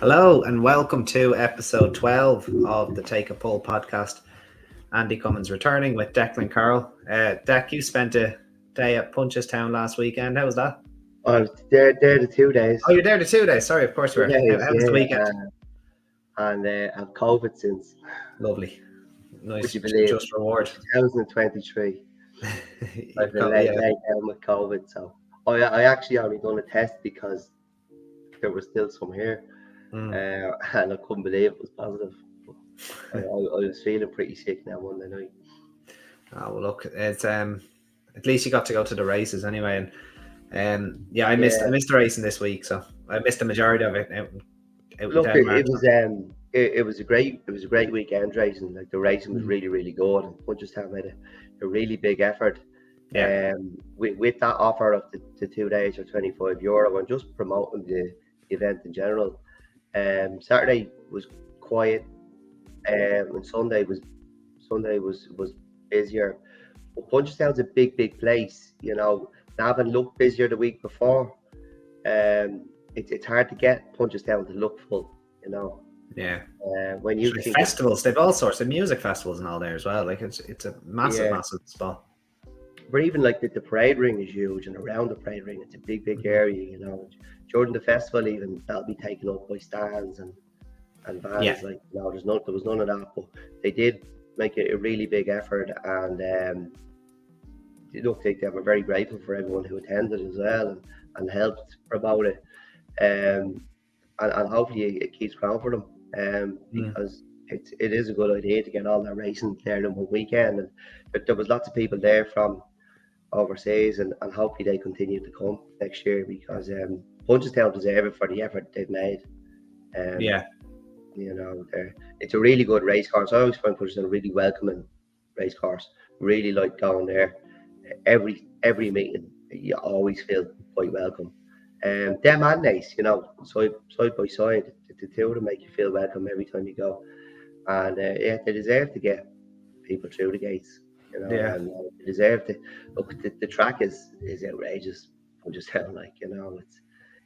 Hello and welcome to episode 12 of the Take a Pull podcast. Andy Cummins returning with Declan Carroll. Deck, you spent a day at Punchestown last weekend. How was that? I was there the 2 days. Oh, you're there the 2 days. Sorry, of course you were. 2 days, How was the weekend? And I've COVID since. Lovely. Nice. Would you believe? Just reward. 2023. I've been laid down with COVID. So I actually only done a test because there was still some here. And I couldn't believe it was positive. I was feeling pretty sick now Monday night. Oh, well, look, it's at least you got to go to the races anyway, and I missed the racing this week, so I missed the majority of it. Look, it was a great weekend racing. Like the racing was really, really good, and Punchestown made a really big effort. With that offer of the 2 days or €25, and just promoting the event in general. Saturday was quiet, and Sunday was busier. But Punchestown's a big place, you know. Navan looked busier the week before. It's hard to get Punchestown to look full, you know. Yeah. When you think festivals, they've all sorts of music festivals and all there as well. Like it's a massive spot. But even like the parade ring is huge, and around the parade ring, it's a big area, you know. During the festival, even that'll be taken up by stands and vans. Yeah. Like, no, there was none of that. But they did make it a really big effort, and look, they were very grateful for everyone who attended as well and helped promote it. And hopefully it keeps growing for them. Because it is a good idea to get all that racing there in one weekend, and there was lots of people there from overseas, and hopefully they continue to come next year, because Punchestown deserve it for the effort they've made. You know, it's a really good race course. I always find Punchestown a really welcoming race course. Really like going there. Every meeting you always feel quite welcome. Them and nice, you know, side by side. The two of them make you feel welcome every time you go. And they deserve to get people through the gates, you know. And they deserve to look. The track is outrageous. Punchestown, like, you know,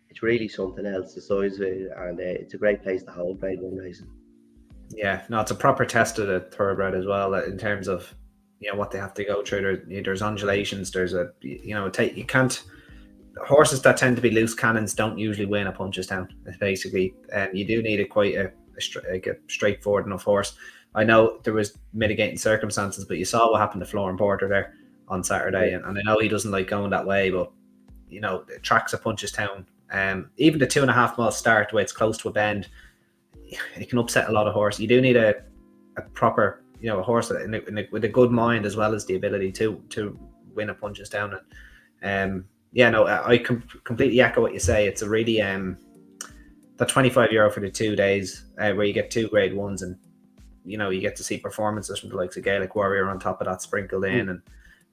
it's really something else. The size of it, and it's a great place to hold Grade 1 racing. Yeah, no, it's a proper test of the thoroughbred as well, in terms of, you know, what they have to go through. There's undulations. There's you can't. Horses that tend to be loose cannons don't usually win at Punchestown. Basically, you do need quite a straightforward enough horse. I know there was mitigating circumstances, but you saw what happened to Florian Porter there on Saturday, and I know he doesn't like going that way, but you know, the tracks at Punchestown, even the 2.5 mile start, where it's close to a bend, it can upset a lot of horses. You do need a proper, you know, a horse with a good mind, as well as the ability to win at Punchestown. And I completely echo what you say. It's a really that €25 for the 2 days, where you get 2 Grade 1s, and you know, you get to see performances from the likes of Gaelic Warrior on top of that sprinkled in, and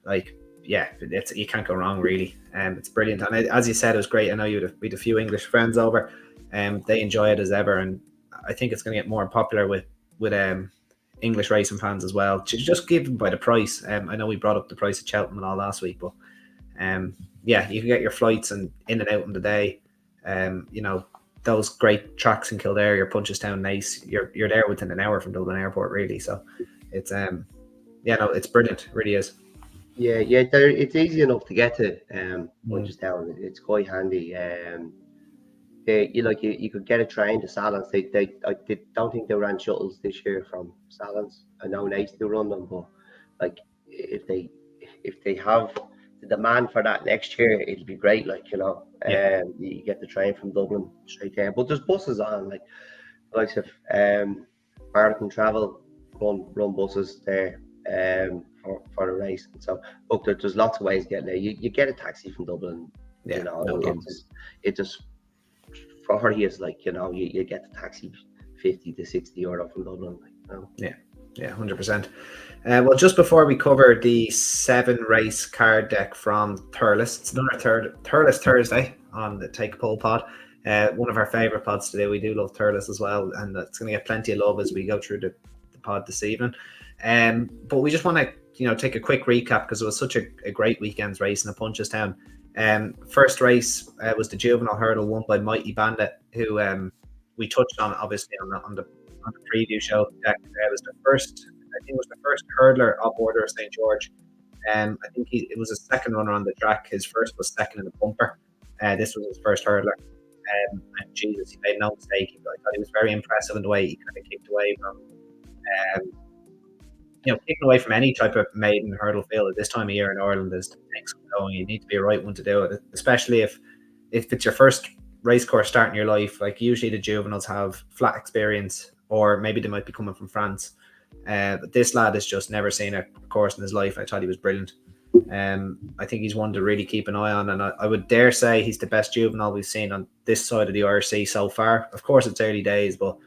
like, you can't go wrong really. It's brilliant, and as you said, it was great. I know we had a few English friends over, they enjoy it as ever, and I think it's going to get more popular with English racing fans as well. Just given by the price. I know we brought up the price of Cheltenham and all last week, but you can get your flights and in and out in the day. You know, those great tracks in Kildare, your Punchestown, Naas, you're there within an hour from Dublin Airport, really. So it's it's brilliant, it really is. Yeah, it's easy enough to get to Punchestown. It's quite handy. You could get a train to Salons. I don't think they ran shuttles this year from Salons. I know Naas do run them, but like if they have the demand for that next year, it'll be great. Like, you know, you get the train from Dublin straight there. But there's buses on, like of Barbican Travel run buses there for the race. And so look, there's lots of ways of getting there. You get a taxi from Dublin. You know, it just for you is like, you know, you get the taxi €50 to €60 from Dublin. Like, you know? Yeah, 100%. Well, just before we cover the 7 race card deck from Thurles, it's another Thurles Thursday on the Take a Pull pod. One of our favourite pods today. We do love Thurles as well, and it's going to get plenty of love as we go through the pod this evening. But we just want to, you know, take a quick recap, because it was such a great weekend's racing at Punchestown. First race was the juvenile hurdle, won by Mighty Bandit, who we touched on obviously on the preview show. That was the first. I think it was the first hurdler up order of St George. I think it was a second runner on the track. His first was second in the bumper. This was his first hurdler. And Jesus, he made no mistake. I thought he was very impressive in the way he kind of kicked away from, kicking away from any type of maiden hurdle field at this time of year in Ireland is the next one going. You need to be a right one to do it, especially if it's your first race course start in your life. Like usually the juveniles have flat experience, or maybe they might be coming from France. But this lad has just never seen a course in his life. I thought he was brilliant. I think he's one to really keep an eye on, and I would dare say he's the best juvenile we've seen on this side of the IRC so far. Of course, it's early days, but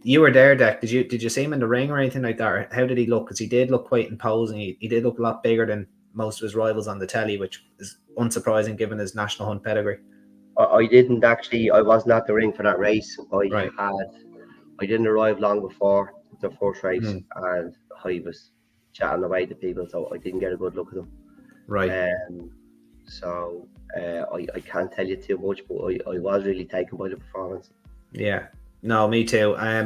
you were there, Dec. Did you see him in the ring or anything like that? Or how did he look? Because he did look quite imposing. He did look a lot bigger than most of his rivals on the telly, which is unsurprising given his national hunt pedigree. I didn't actually. I wasn't at the ring for that race. Right. I didn't arrive long before the first race, and I was chatting away to people, so I didn't get a good look at them. Right. So I can't tell you too much, but I was really taken by the performance. Yeah. No, me too. I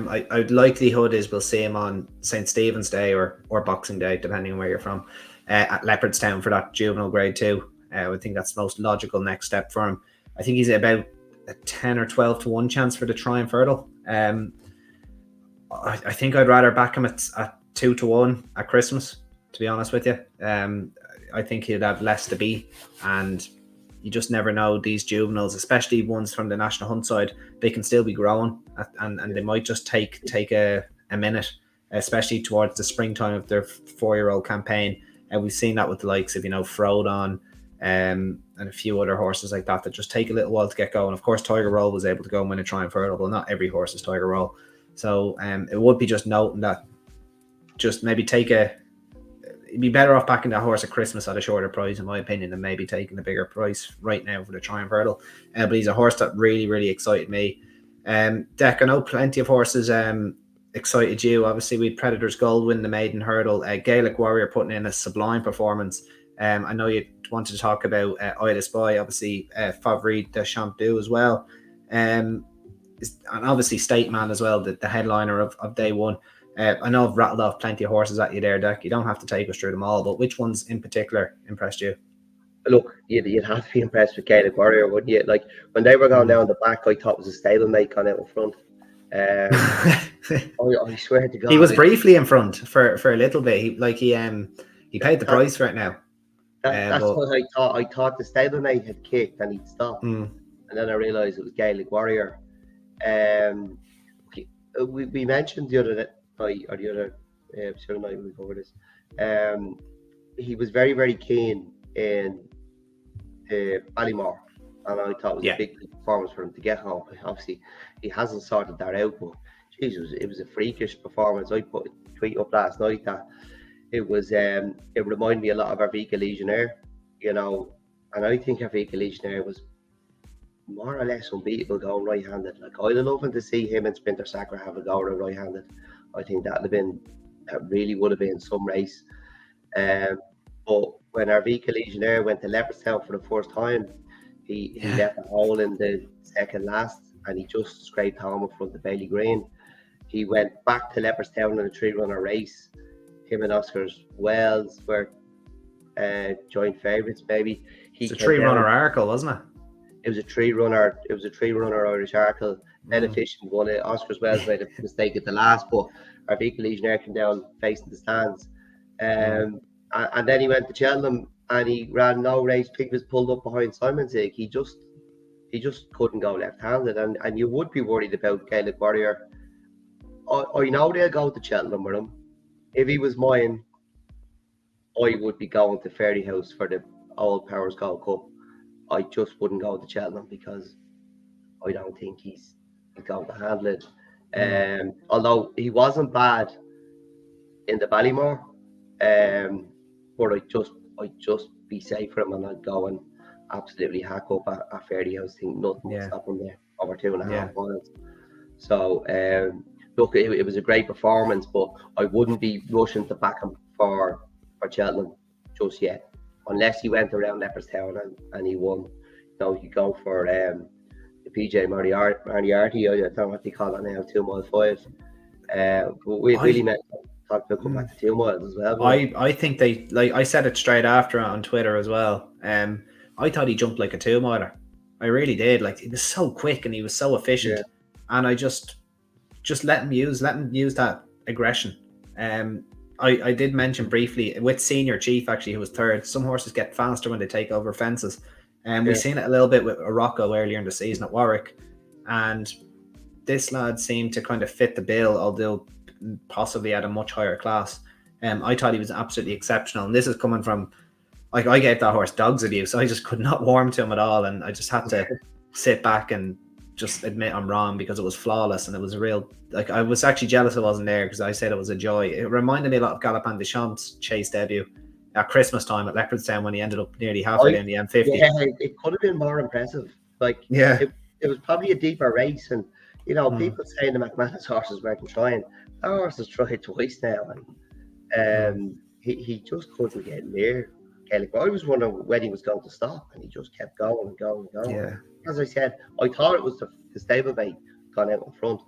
likelihood is we'll see him on St. Stephen's Day or Boxing Day, depending on where you're from, at Leopardstown for that juvenile grade 2. I think that's the most logical next step for him. I think he's about a 10 or 12 to 1 chance for the Triumph Hurdle. I think I'd rather back him at 2 to 1 at Christmas, to be honest with you. I think he'd have less to beat, and you just never know these juveniles, especially ones from the national hunt side. They can still be growing, and they might just take a minute, especially towards the springtime of their 4-year-old campaign. And we've seen that with the likes of Frodon and a few other horses like that just take a little while to get going. Of course, Tiger Roll was able to go and win a Triumph Hurdle, but not every horse is Tiger Roll. So it would be just noting that just maybe you'd be better off backing that horse at Christmas at a shorter price, in my opinion, than maybe taking a bigger price right now for the Triumph Hurdle. But he's a horse that really, really excited me. Dec, I know plenty of horses excited you. Obviously, we had Predator's Gold win the maiden hurdle. Gaelic Warrior putting in a sublime performance. I know you wanted to talk about Isle of Spy, obviously Favre de Champdou as well. And obviously State Man as well, the headliner of day one. I know I've rattled off plenty of horses at you there, Dec. You don't have to take us through them all, but which ones in particular impressed you? Look, you'd have to be impressed with Gaelic Warrior, wouldn't you? Like when they were going down the back, I thought it was a stablemate gone out in front. I swear to God, he was briefly in front for a little bit. He paid the price for it now. That's what I thought. I thought the stablemate had kicked and he'd stopped, and then I realised it was Gaelic Warrior. We mentioned the other night, or the other night we covered this. He was very, very keen in Ballymore, and I thought it was a big performance for him to get home. Obviously, he hasn't sorted that out, but Jesus, it was a freakish performance. I put a tweet up last night that it was. It reminded me a lot of Arvika Legionnaire, and I think Arvika Legionnaire was more or less unbeatable going right-handed. Like I'd love to see him and Sprinter Sacra have a go at right-handed. I think that really would have been some race. But when Arvika Legionnaire went to Leopardstown for the first time, he left a hole in the second last, and he just scraped home in front of Bailey Green. He went back to Leopardstown in a 3-runner race. Him and Oscar's Wells were joint favourites, maybe. It's a 3-runner Arkle, wasn't it? It was a 3-runner. It was a 3-runner Irish Arkle. Efficient won it. Oscar's Wells made a mistake at the last, but Arvika Legionnaire came down facing the stands. And then he went to Cheltenham and he ran no race. Pig was pulled up behind Simon's Zig. He just couldn't go left-handed, and you would be worried about Gaelic Warrior. I know they'll go to Cheltenham with him. If he was mine, I would be going to Fairyhouse for the Old Powers Gold Cup. I just wouldn't go to Cheltenham because I don't think he's going to handle it. Although he wasn't bad in the Ballymore, but I just be safe for him, and I'd go and absolutely hack up at Fairyhouse. Think nothing would stop him there over 2.5 miles. So look, it was a great performance, but I wouldn't be rushing to back him for Cheltenham just yet, unless he went around Leopardstown and he won. You go for PJ Moriarty. I don't know what they call it now, 2 mile 5. But we really meant talk about coming back to 2 miles as well. I think they, like I said it straight after on Twitter as well. I thought he jumped like a 2 miler. I really did. Like, he was so quick and he was so efficient, and I just let him use that aggression. I did mention briefly with Senior Chief, actually, who was third. Some horses get faster when they take over fences, and we've seen it a little bit with Rocco earlier in the season at Warwick, and this lad seemed to kind of fit the bill, although possibly at a much higher class. I thought he was absolutely exceptional, and this is coming from, like, I gave that horse dog's abuse. I just could not warm to him at all, and I just had to sit back and just admit I'm wrong, because it was flawless, and it was a real, like, I was actually jealous it wasn't there, because I said it was a joy. It reminded me a lot of Galopin Deschamps' chase debut at Christmas time at Leopardstown, when he ended up nearly halfway down the M50. Yeah, it could have been more impressive. Like, it was probably a deeper race, and people saying the McManus horses weren't trying. Our horse has tried twice now, and he just couldn't get near Gaelic. I was wondering when he was going to stop, and he just kept going and going and going. Yeah. As I said, I thought it was the stablemate gone out in front,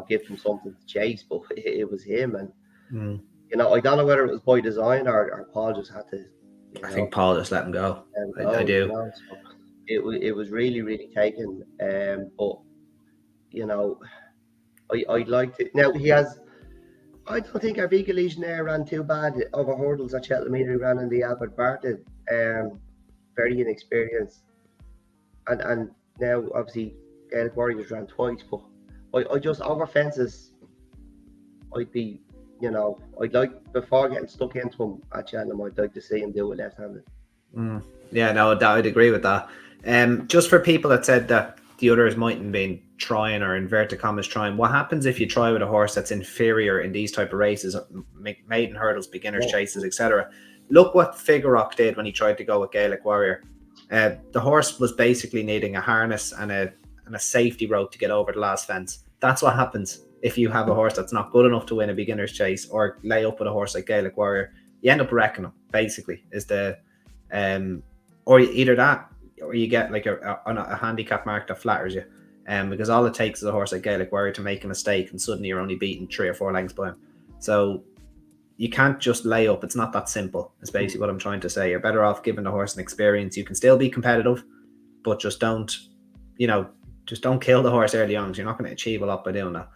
give him something to chase, but it was him, and I don't know whether it was by design or Paul just had to. I think Paul just let him go. I do. So it was really, really taken, but I'd like to. Now he has. I don't think our Vega Legionnaire ran too bad over hurdles at Cheltenham. He ran in the Albert Bartlett. Very inexperienced, and now obviously Gaelic Warriors ran twice, but I just over fences. I'd be, I'd like, before getting stuck into him at Cheltenham, I'd like to see him do it left-handed. Yeah, no, I'd agree with that. Just for people that said that the others mightn't been trying, or inverted commas trying, what happens if you try with a horse that's inferior in these type of races, maiden hurdles, beginners chases, etc.? Look what Figueroa did when he tried to go with Gaelic Warrior. The horse was basically needing a harness and a safety rope to get over the last fence. That's what happens if you have a horse that's not good enough to win a beginner's chase, or lay up with a horse like Gaelic Warrior. You end up wrecking him, basically, is the or either that, or you get like a handicap mark that flatters you, because all it takes is a horse like Gaelic Warrior to make a mistake, and suddenly you're only beating 3 or 4 lengths by him. So you can't just lay up. It's not that simple. It's basically what I'm trying to say. You're better off giving the horse an experience. You can still be competitive, but just don't kill the horse early on, because you're not going to achieve a lot by doing that.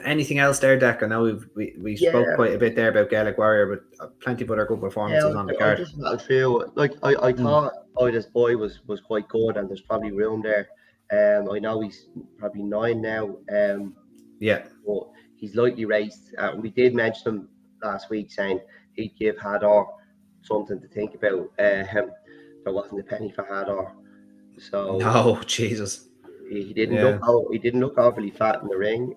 Anything else there, Deck? I know we spoke quite a bit there about Gaelic Warrior, but plenty of other good performances on the card. I just not feel like I thought this boy was quite good, and there's probably room there. I know he's probably 9 now. But he's lightly raced. We did mention him last week, saying he'd give Hadar something to think about. There wasn't a penny for Hadar, so no, Jesus. He didn't look overly fat in the ring.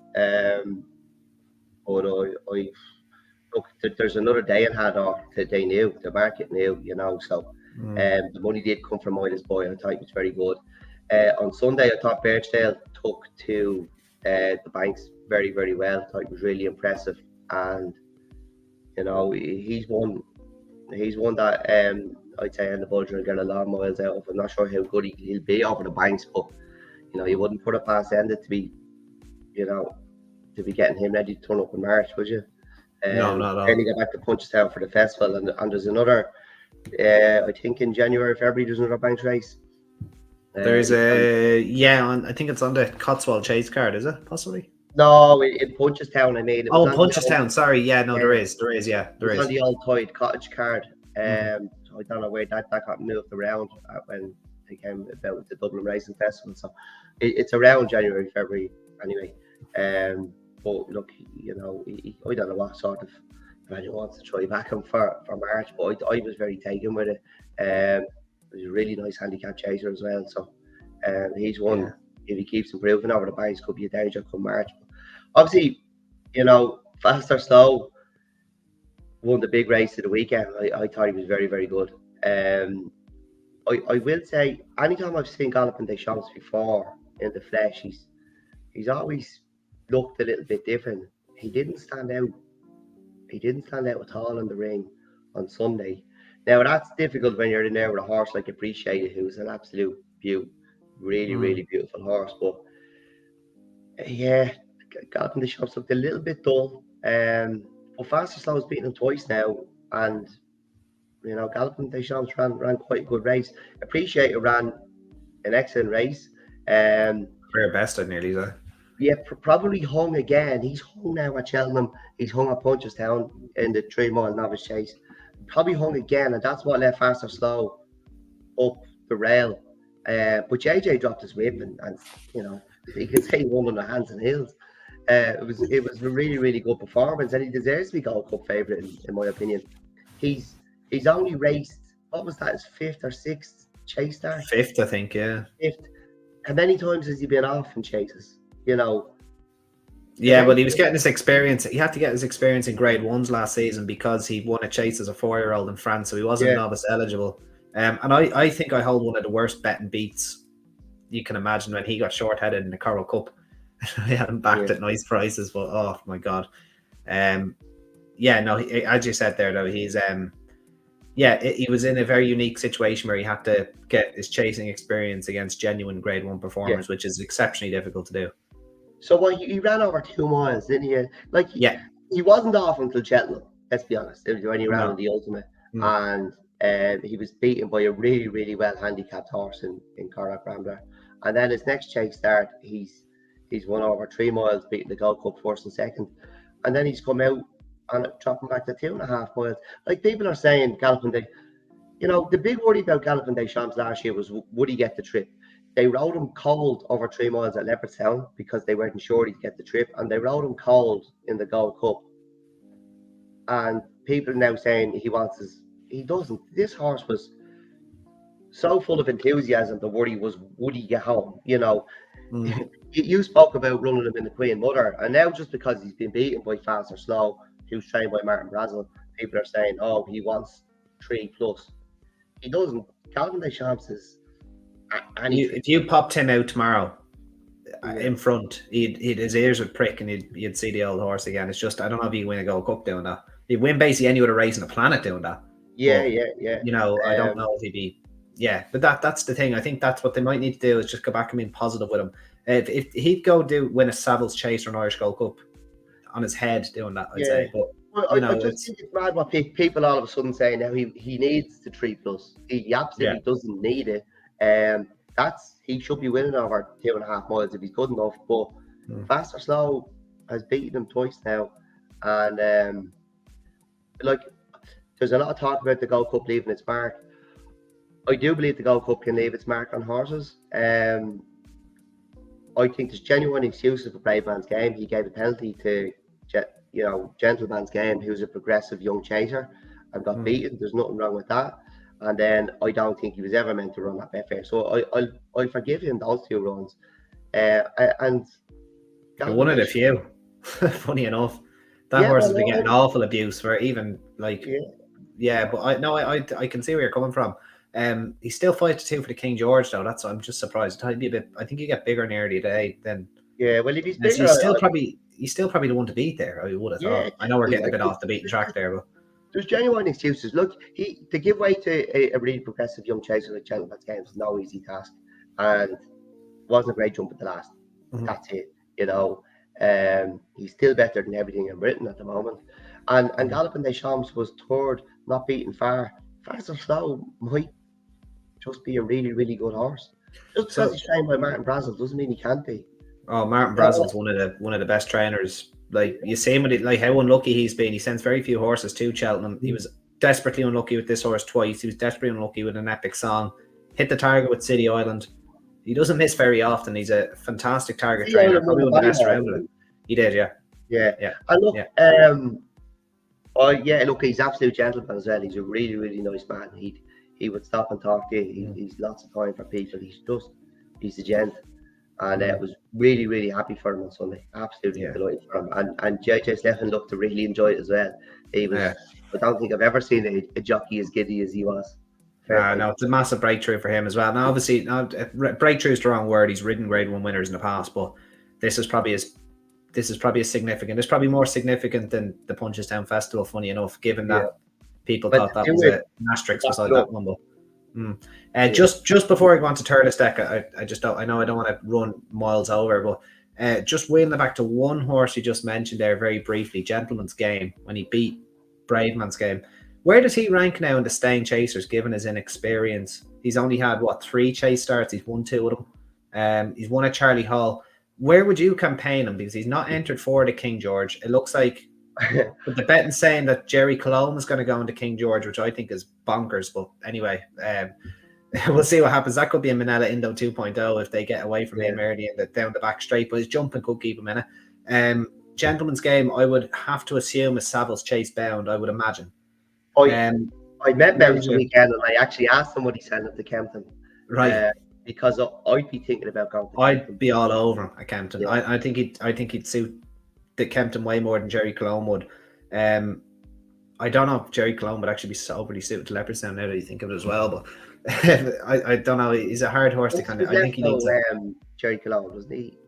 But I look, there's another day in Hadar that the market knew, so the money did come from Midas Boy. I thought he was very good. On Sunday, I thought Birchdale took to the banks very, very well. I thought he was really impressive, and he's one that I'd say in the Bulger will get a lot of miles out of. I'm not sure how good he'll be over the banks, but you wouldn't put it past Ended to be getting him ready to turn up in March, would you? No, not at all. Early get back to Punchestown for the festival, and there's another. I think in January, February, there's another banks race. There's I think it's on the Cotswold Chase card, is it possibly? No, in Punchestown, I mean. Punchestown. Sorry, there is. There is. It's on the old Tide Cottage card. So I don't know where that got moved around when they came about the Dublin Racing Festival. So it's around January, February, anyway. But look, I don't know what sort of anyone wants to try back him for March, but I was very taken with it. He's a really nice handicap chaser as well. So he's one. Yeah. If he keeps improving over the banks, could be a danger come March. But obviously, Fast or Slow won the big race of the weekend. I thought he was very, very good. I will say, anytime I've seen Galopin Deschamps before in the flesh, he's always looked a little bit different. He didn't stand out. He didn't stand out at all in the ring on Sunday. Now that's difficult when you're in there with a horse like Appreciated, who's an absolute beaut, really, Mm. really beautiful horse. But yeah, Galloping the Shops looked a little bit dull. But Faster Slow's beaten him twice now, and Galloping the Shops ran quite a good race. Appreciated ran an excellent race. Career best, I'd nearly say. Yeah, probably hung again. He's hung now at Cheltenham. He's hung at Punchestown in the 3 mile novice chase. Probably hung again, and that's what let Faster Slow up the rail. But JJ dropped his whip, and you can say he won on the hands and heels. It was a really, really good performance, and he deserves to be Gold Cup favourite in my opinion. He's only raced, what was that, his fifth or sixth chase start? Fifth, I think, yeah. Fifth. How many times has he been off in chases? Yeah, but he was getting his experience. He had to get his experience in Grade 1s last season because he won a chase as a 4-year-old in France, so he wasn't novice eligible. And I think I hold one of the worst betting beats you can imagine when he got short-headed in the Coral Cup. I had him backed at nice prices, but oh my god. As you said there, though, he's he was in a very unique situation where he had to get his chasing experience against genuine Grade 1 performers, which is exceptionally difficult to do. So he ran over 2 miles, didn't he? He wasn't off until Cheltenham, let's be honest, when he ran on the Ultimate. And he was beaten by a really, really well handicapped horse in Cormac Rambler. And then his next chase start, he's won over 3 miles, beating the Gold Cup first and second. And then he's come out and dropping back to 2.5 miles. Like people are saying, Galloping Day, the big worry about Galloping Des Champs last year was, would he get the trip? They rode him cold over 3 miles at Leopardstown because they weren't sure he'd get the trip, and they rode him cold in the Gold Cup. And people are now saying he doesn't. This horse was so full of enthusiasm. The worry was, would he get home? You spoke about running him in the Queen Mother, and now just because he's been beaten by Faster Slow, who's trained by Martin Brazel, people are saying, oh, he wants 3+. He doesn't. Galloping Des Champs is. If you popped him out tomorrow in front, his ears would prick and you'd see the old horse again. It's just, I don't know if you win a Gold Cup doing that. He'd win basically any other race on the planet doing that. Yeah. I don't know if he'd be. Yeah, but that's the thing. I think that's what they might need to do is just go back and be positive with him. If he'd go win a Savills Chase or an Irish Gold Cup on his head doing that, I'd say. But I just think it's mad what people all of a sudden say now he needs the 3+. He absolutely doesn't need it. He should be winning over 2.5 miles if he's good enough. But Faster Slow has beaten him twice now, and there's a lot of talk about the Gold Cup leaving its mark. I do believe the Gold Cup can leave its mark on horses. I think there's genuine excuses for Brave Man's Game. He gave a penalty to Gentleman's Game, who's a progressive young chaser, and got beaten. There's nothing wrong with that. And then I don't think he was ever meant to run that Betfair. So I'll forgive him those 2 runs. And one of the few, funny enough, that horse has been getting awful abuse for even but I can see where you're coming from. He's still 5-2 for the King George though. I'm just surprised. I think you get bigger near the day then. Yeah, well, if he's bigger, he's still probably the one to beat there. I would have thought. I know we're getting a bit off the beaten track there, but there's genuine excuses. Look, to give way to a really progressive young chaser like Gentleman's Game is no easy task, and wasn't a great jump at the last. That's it. He's still better than everything in Britain at the moment. And Galloping Des Champs was third, not beaten far. Faster Slow might just be a really, really good horse. Just because he's trained by Martin Brazel doesn't mean he can't be. Oh, Martin Brazel's one of the best trainers. Like you see him with it, like how unlucky he's been. He sends very few horses to Cheltenham. He was desperately unlucky with this horse twice. He was desperately unlucky with an Epic Song. Hit the target with City Island. He doesn't miss very often. He's a fantastic target trainer. Probably one of the best around it. He did, yeah. And look, he's absolute gentleman as well. He's a really, really nice man. He would stop and talk to you. He's lots of time for people. He's a gent. And I was really, really happy for him on Sunday. Absolutely delighted for him. And JJ Slephin looked to really enjoy it as well. He was. I don't think I've ever seen a jockey as giddy as he was. No, it's a massive breakthrough for him as well. Now, obviously, breakthrough is the wrong word. He's ridden Grade 1 winners in the past, but this is probably as significant. It's probably more significant than the Punchestown Festival, funny enough, given that people But thought that to do was it, an asterisk back beside it that up. one. But Yeah. just before I go on to Thurles Deck, I just don't. I know I don't want to run miles over, but just wheeling it back to one horse you just mentioned there very briefly, Gentleman's Game, when he beat Braveman's Game. Where does he rank now in the staying chasers, given his inexperience? He's only had 3 chase starts. He's won 2 of them. He's won at Charlie Hall. Where would you campaign him? Because he's not entered for the King George. It looks like but the betting saying that Jerry Colombe is going to go into King George, which I think is bonkers. But anyway, we'll see what happens. That could be a Manila Indo 2.0 if they get away from him early and down the back straight. But his jumping could keep him in it. Gentleman's Game, I would have to assume is Savills Chase bound, I would imagine. I met Mouse the weekend and I actually asked him what he sent up to Kempton. Right. Because I'd be thinking about going to Kempton. I'd be all over him at Kempton. Yeah. I think he'd suit the Kempton way more than Jerry Colombe would. I don't know if Jerry Colombe would actually be soberly suited to Leopardstown now that you think of it as well, but I don't know. He's a hard horse to kind of. I think he needs Jerry Colombe, wasn't he?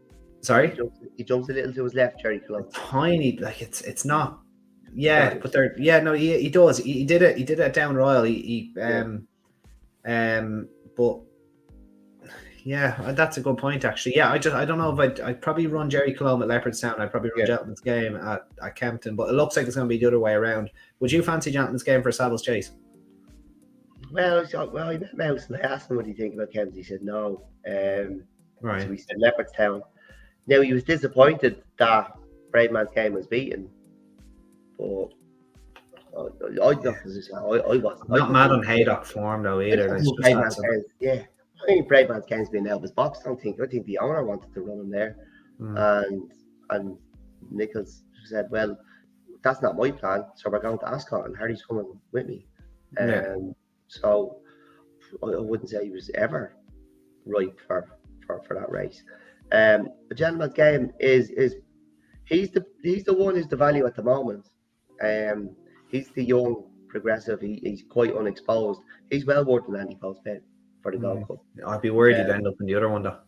Sorry, he jumps a little to his left. Jerry Colombe, tiny, like it's not. Yeah, but they're he does. He did it. He did it at Down Royal. But yeah, that's a good point actually. Yeah, I don't know if I'd probably run Jerry Colombe at Leopardstown. I'd probably run Gentleman's Game at Kempton, but it looks like it's going to be the other way around. Would you fancy Gentleman's Game for Savills Chase? Well, I met Mouse and I asked him what he think about Kempton. He said no. Right. So we said Leopardstown. Now he was disappointed that Braveman's Game was beaten, but I wasn't. Not mad on Haydock form though either. I think Braveman's Game's been out of his box. I think the owner wanted to run him there, and Nichols said, "Well, that's not my plan. So we're going to Ascot, and Harry's coming with me." So I wouldn't say he was ever right for that race. The Gentleman's Game is he's the one who's the value at the moment. He's the young progressive. He's quite unexposed. He's well worth an Andy-Post bid for the Gold Cup. I'd be worried he'd end up in the other one though.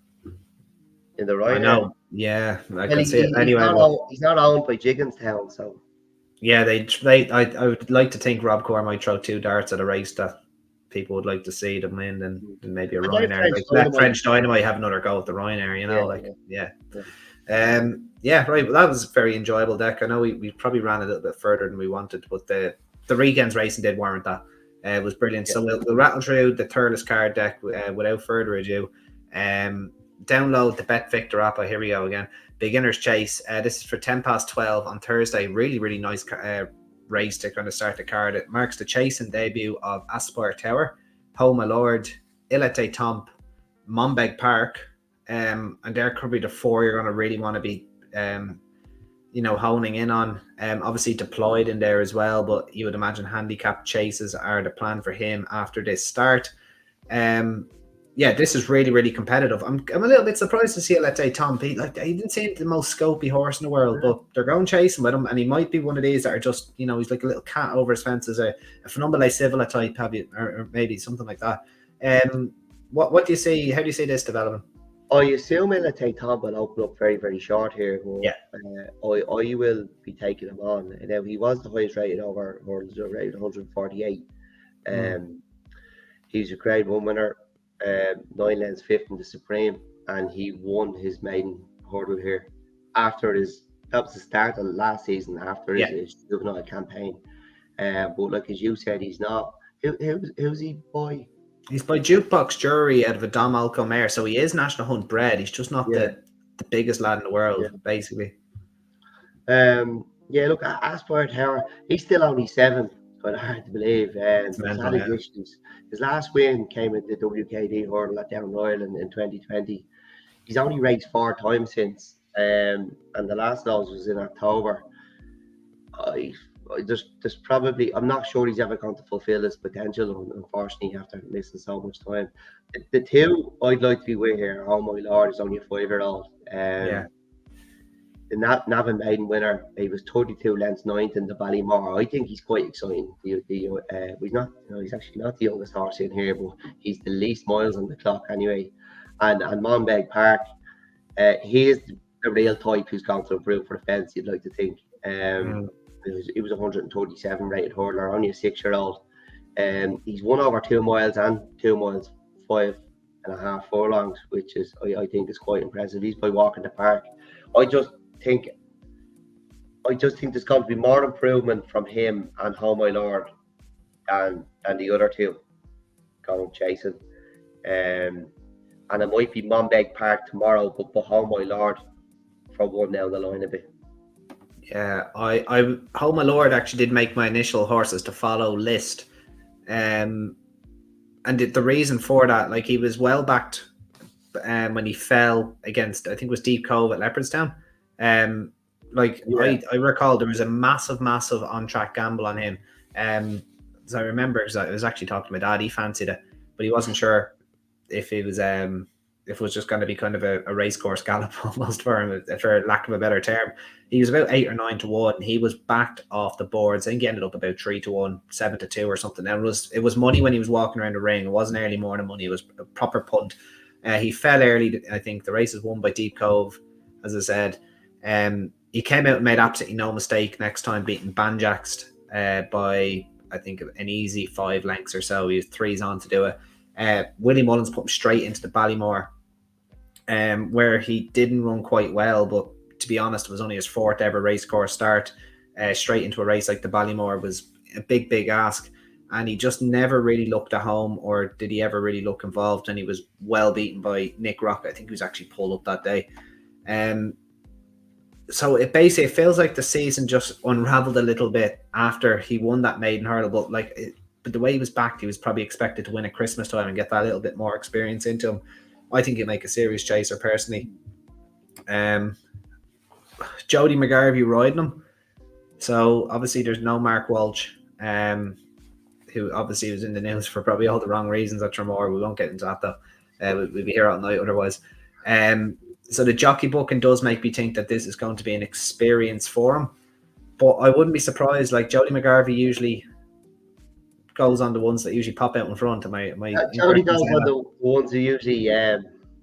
In the right. I know. Yeah, I can see it anyway. He's not owned by Jigginstown, so. Yeah, I would like to think Rob Corr might throw 2 darts at a race that people would like to see them win, and maybe a Ryanair. Let French Dynamite have another go at the Ryanair, you know, right. Well, that was a very enjoyable deck. I know we probably ran a little bit further than we wanted, but the weekend's racing did warrant that. It was brilliant. So we'll rattle through the Thurles card deck without further ado. Download the Bet Victor app. Here we go again. Beginner's Chase. This is for 12 on Thursday. Really, really nice race to kind of start the card. It marks the chasing debut of Aspire Tower, Ho My Lord, Ilete Tomp, Monbeg Park, and there could be the 4 you're going to really want to be honing in on. Obviously deployed in there as well, but you would imagine handicap chases are the plan for him after this start. This is really, really competitive. I'm a little bit surprised to see Let's say Tom Pete. Like, he didn't seem the most scopy horse in the world, but they're going chasing with him, and he might be one of these that are just, he's like a little cat over his fence, as a Phenomenal Civila type, or maybe something like that. What do you see? How do you see this developing? I assume Let's say Tom will open up very, very short here. I will be taking him on. Now, he was the highest rated over hurdles, rated 148. He's a grade 1 winner. 9 lengths 5th in the Supreme, and he won his maiden hurdle here that was the start of last season after his juvenile campaign. But like as you said, he's not. Who's he by? He's by Jukebox Jury out of a Dom Alco mare, so he is National Hunt bred. He's just not the biggest lad in the world, basically. Look, Aspire Tower, he's still only 7. But hard to believe. His last win came at the WKD hurdle at Down Royal in 2020. He's only raced 4 times since, and the last of those was in October. There's probably, I'm not sure he's ever going to fulfill his potential, unfortunately, after missing so much time. The 2 I'd like to be with here, Oh My Lord, is only a 5-year-old. The Navan Maiden winner, he was 32 lengths 9th in the Ballymore. I think he's quite exciting. He's not, he's actually not the youngest horse in here, but he's the least miles on the clock anyway. And Monbeg Park, he is the real type who's going to improve for the fence, you'd like to think. He was 137 rated hurdler, only a 6-year-old. He's won over 2 miles and 2 miles 5.5 furlongs, which is I think is quite impressive. He's by walking the park. I just think there's going to be more improvement from him and How My Lord than the other two going chasing. And it might be Monbeg Park tomorrow, but How My Lord for one down the line a bit. Yeah, I How My Lord actually did make my initial horses to follow list. And the reason for that, like, he was well backed when he fell against, I think it was Deep Cove at Leopardstown. I recall there was a massive on track gamble on him. As I remember, because I was actually talking to my dad, he fancied it, but he wasn't sure if it was just going to be kind of a race course gallop almost for him, for lack of a better term. He was about 8 or 9 to 1. He was backed off the boards. I think he ended up about 3 to 1, 7 to 2 or something. And it was money when he was walking around the ring. It wasn't early morning money. It was a proper punt. He fell early. I think the race was won by Deep Cove, as I said. He came out and made absolutely no mistake next time, beating Banjaxed by, I think, an easy 5 lengths or so. He was 3s on to do it. Willie Mullins put him straight into the Ballymore, where he didn't run quite well, but to be honest, it was only his 4th ever race course start. Straight into a race like the Ballymore was a big ask, and he just never really looked at home, or did he ever really look involved, and he was well beaten by Nick Rock. I think he was actually pulled up that day. So it feels like the season just unraveled a little bit after he won that maiden hurdle, but the way he was backed, he was probably expected to win at Christmas time and get that little bit more experience into him. I think he'd make a serious chaser personally. Jody McGarvey riding him. So obviously there's no Mark Walsh, who obviously was in the news for probably all the wrong reasons at Tremor. We won't get into that though. We'll be here all night otherwise. So the jockey booking does make me think that this is going to be an experience for him. But I wouldn't be surprised. Like, Jody McGarvey usually goes on the ones that usually pop out in front. Jody goes on the ones who usually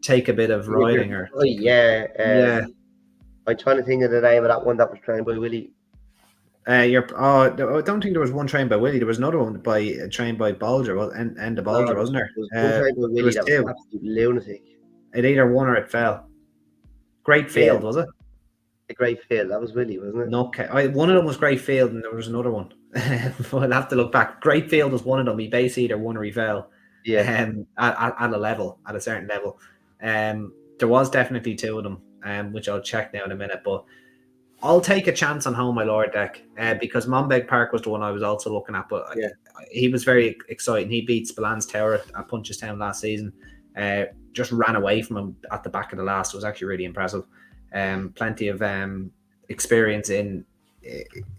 take a bit of riding or I'm trying to think of the name of that one that was trained by Willie. I don't think there was one trained by Willie. There was another one trained by Bolger, and the Bolger, wasn't there? There was one trained by Willie that was absolute lunatic. It either won or it fell. Great Field, was it? The Great Field, that was Willie, wasn't it? Okay, one of them was Great Field, and there was another one. I'll have to look back. Great Field was one of them. He basically either won or he fell. Yeah. At a certain level. There was definitely 2 of them, which I'll check now in a minute. But I'll take a chance on How My Lord deck, because Monbeg Park was the one I was also looking at. But he was very exciting. He beat Spillans Tower at Punchestown last season. Just ran away from him at the back of the last. It was actually really impressive. Plenty of experience in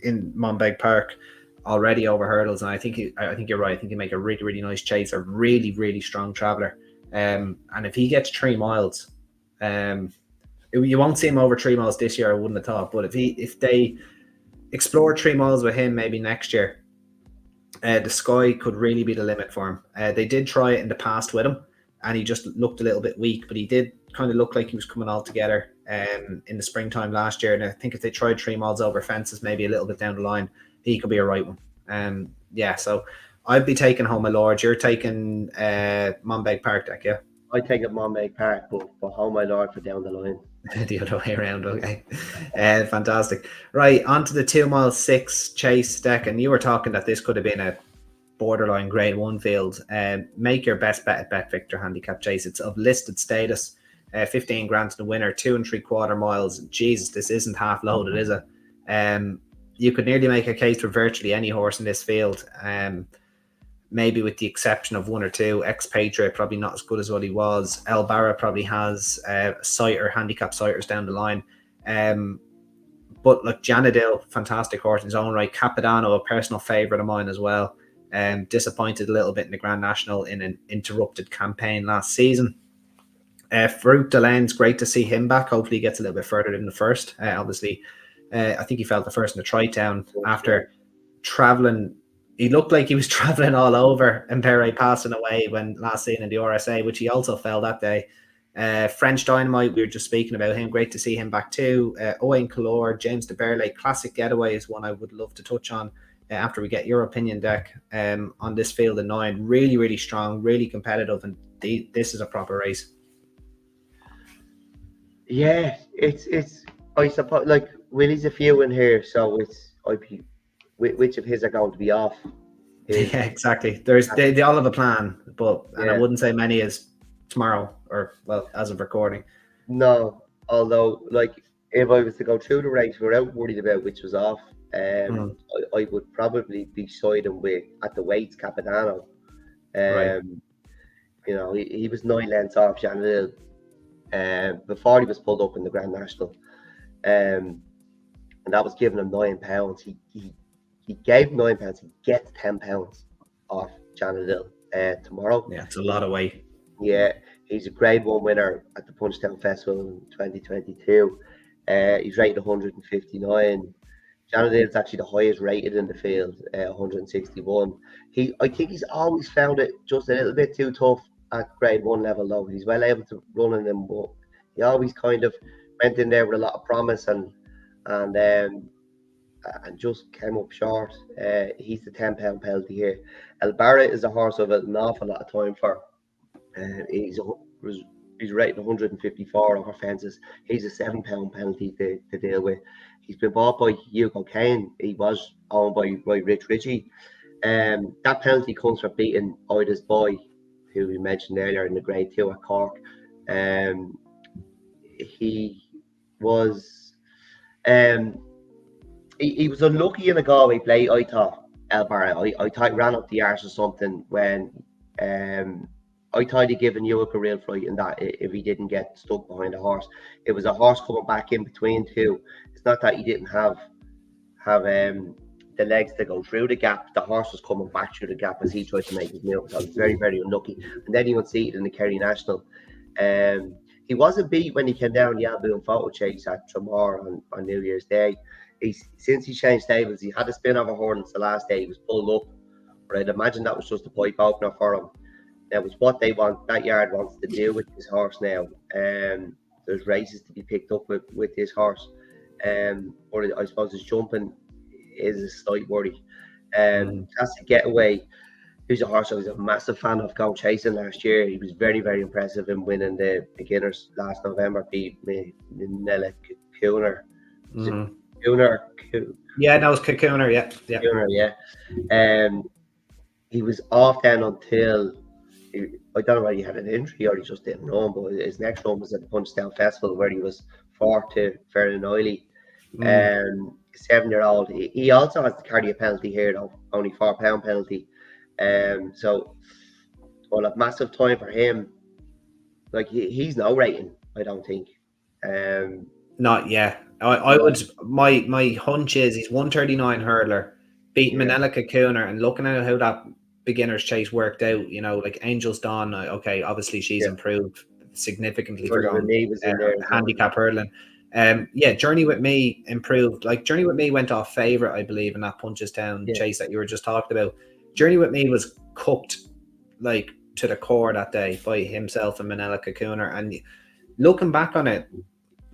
Monbeg Park already over hurdles, and I think you're right. I think he make a really nice chaser, really strong traveller. And if he gets 3 miles, you won't see him over 3 miles this year, I wouldn't have thought. But if they explore 3 miles with him maybe next year, the sky could really be the limit for him. They did try it in the past with him, and he just looked a little bit weak, but he did kind of look like he was coming all together in the springtime last year. And I think if they tried 3 miles over fences, maybe a little bit down the line, he could be a right one. So I'd be taking How My Lord. You're taking Monbeg Park deck, yeah? I'd take it Monbeg Park, but for How My Lord for down the line. The other way around, okay. Fantastic. Right, on to the 2 mile 6 chase deck, and you were talking that this could have been a borderline grade 1 field. Make your best bet at Bet Victor Handicap Chase. It's of listed status. 15 grand to the winner, 2 3/4 miles. Jesus, this isn't half loaded, is it? You could nearly make a case for virtually any horse in this field. Maybe with the exception of 1 or 2. Expatriate probably not as good as what he was. El Barra probably has handicap sighters down the line. But look, Janadil, fantastic horse in his own right. Capadano, a personal favourite of mine as well. Disappointed a little bit in the Grand National in an interrupted campaign last season. Farouk Delen's great to see him back. Hopefully he gets a little bit further than the first. Obviously, I think he felt the first in the Tri-Town after travelling. He looked like he was travelling all over Impere passing away when last seen in the RSA, which he also fell that day. French Dynamite, we were just speaking about him. Great to see him back too. Owain Calor, James de Burley, Classic Getaway is one I would love to touch on after we get your opinion, Deck, on this field of 9. Really, really strong, really competitive, and this is a proper race. Yeah, it's. I suppose like Willie's a few in here, so it's which of his are going to be off. Yeah, exactly. They all have a plan, and I wouldn't say many is tomorrow or as of recording. No, although like if I was to go through the race without worried about which was off, I would probably be siding with at the weights Capadano. Right. You know, he was 9 lengths off Janelle before he was pulled up in the Grand National, and that was giving him £9. He gave £9. He gets £10 off Janelle tomorrow. Yeah, it's a lot of weight. Yeah, he's a Grade 1 winner at the Punchestown Festival in 2022. He's rated 159. Janelle actually the highest rated in the field, 161. I think he's always found it just a little bit too tough at Grade 1 level though. He's well able to run in them, but he always kind of went in there with a lot of promise and just came up short. He's the £10 penalty here. El Barra is a horse I've had an awful lot of time for. He's rated 154 over fences. He's a £7 penalty to deal with. He's been bought by Hugo Kane. He was owned by Rich Ritchie. That penalty comes from beating Ida's Boy, who we mentioned earlier in the Grade 2 at Cork. He was he was unlucky in a Galway play, I thought, El Barra. I thought he ran up the arse or something when I thought he'd given Ewik a real fright in that if he didn't get stuck behind a horse. It was a horse coming back in between two. It's not that he didn't have the legs to go through the gap. The horse was coming back through the gap as he tried to make his move. So I was very, very unlucky. And then he would see it in the Kerry National. He wasn't beat when he came down the Albion photo chase at Tramore on New Year's Day. Since he changed stables, he had a spin over hurdles the last day. He was pulled up. But I'd imagine that was just a pipe opener for him. That was what that yard wants to do with this horse now. There's races to be picked up with this horse. Or I suppose his jumping is a slight worry. Classic Getaway. He's a horse I was a massive fan of going chasing last year. He was very, very impressive in winning the beginners last November. Beat Nella Cooner. Yeah, that was Cooner. Yeah. Cooner, yeah. He was off then until I don't know whether he had an injury or he just didn't run. But his next run was at the Punchestown Festival where he was 4 to Fernan Oily. 7-year-old. He also has to carry a penalty here though, only £4 penalty. So well, a massive time for him. Like he's no rating, I don't think. Not yet. I would. My hunch is he's 139 hurdler, beating Manella Cooner, and looking at how that beginner's chase worked out. You know, like Angel's Dawn. Okay, obviously she's improved significantly for going handicap hurdling. Journey With Me improved. Like Journey With Me went off favourite, I believe, in that Punchestown chase that you were just talking about. Journey With Me was cooked like to the core that day by himself and Manella Cooner. And looking back on it,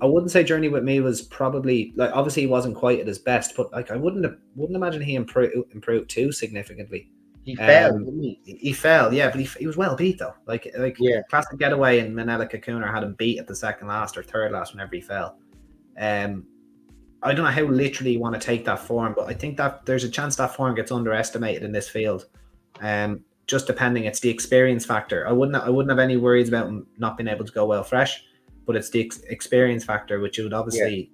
I wouldn't say Journey With Me was probably like obviously he wasn't quite at his best, but like I wouldn't imagine he improved too significantly. He fell, didn't he? He fell, yeah, but he was well beat though. Like Classic Getaway and Manella Cooner had him beat at the second last or third last whenever he fell. I don't know how literally you want to take that form, but I think that there's a chance that form gets underestimated in this field. Just depending, it's the experience factor. I wouldn't have any worries about him not being able to go well fresh, but it's the experience factor which would obviously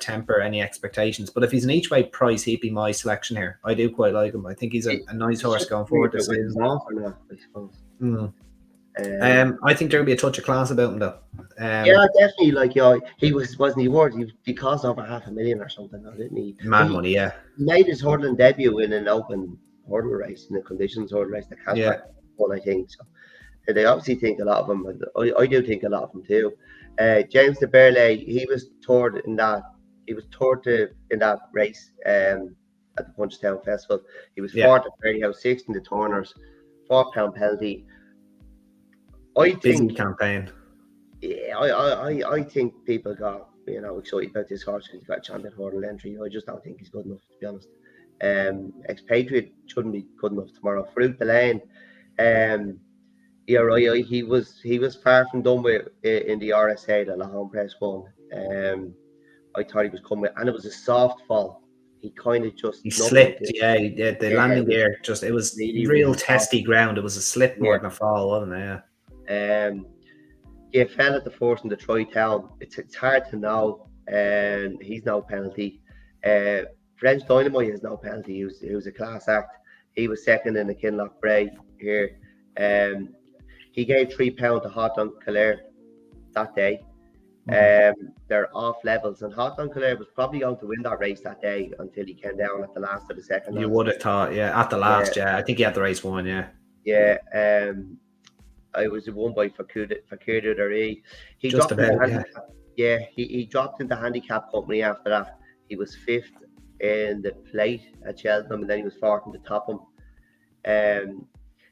temper any expectations. But if he's an each way price, he'd be my selection here. I do quite like him. I think he's a nice horse going forward this season. I think there'll be a touch of class about him though. Definitely. Like wasn't he worth? He cost over $500,000 or something, though, didn't he? Money, yeah. He made his hurdling debut in an open hurdle race, in the conditions hurdle race, the Casper one, I think. So they obviously think a lot of him. I do think a lot of him too. James de Burley, he was third in that. He was third in that race at the Punchestown Festival. He was fourth at Ferry House, sixth in the Turners, £4 penalty. I think campaign. Yeah, I think people got excited about this horse because he's got a champion hurdle entry. I just don't think he's good enough, to be honest. Expatriate shouldn't be good enough tomorrow. Fruit the Lane, yeah, right. He was far from done with in the RSA that La Home Press won. I thought he was coming, and it was a soft fall. He kind of just He knuckled slipped, it. yeah. The Yeah, it landing was gear it was really, real really soft. testy ground. It was a slip more Yeah. than a fall, wasn't it? Yeah. Yeah, fell at the force in the Troy Town. It's hard to know, and he's no penalty. French Dynamite has no penalty. He was a class act. He was second in the Kinloch Bray here. Um, he gave £3 to Hot on Clare that day. They're off levels, and Hot on Clare was probably going to win that race that day until he came down at the last of the second. You would have thought, yeah. At the Yeah, last, yeah. I think he had the race won, yeah. yeah. I was won by Fakir Dari. He Just dropped into about, yeah. handicap. Yeah, he dropped into handicap company after that. He was fifth in the plate at Cheltenham, and then he was fourth in the Topham.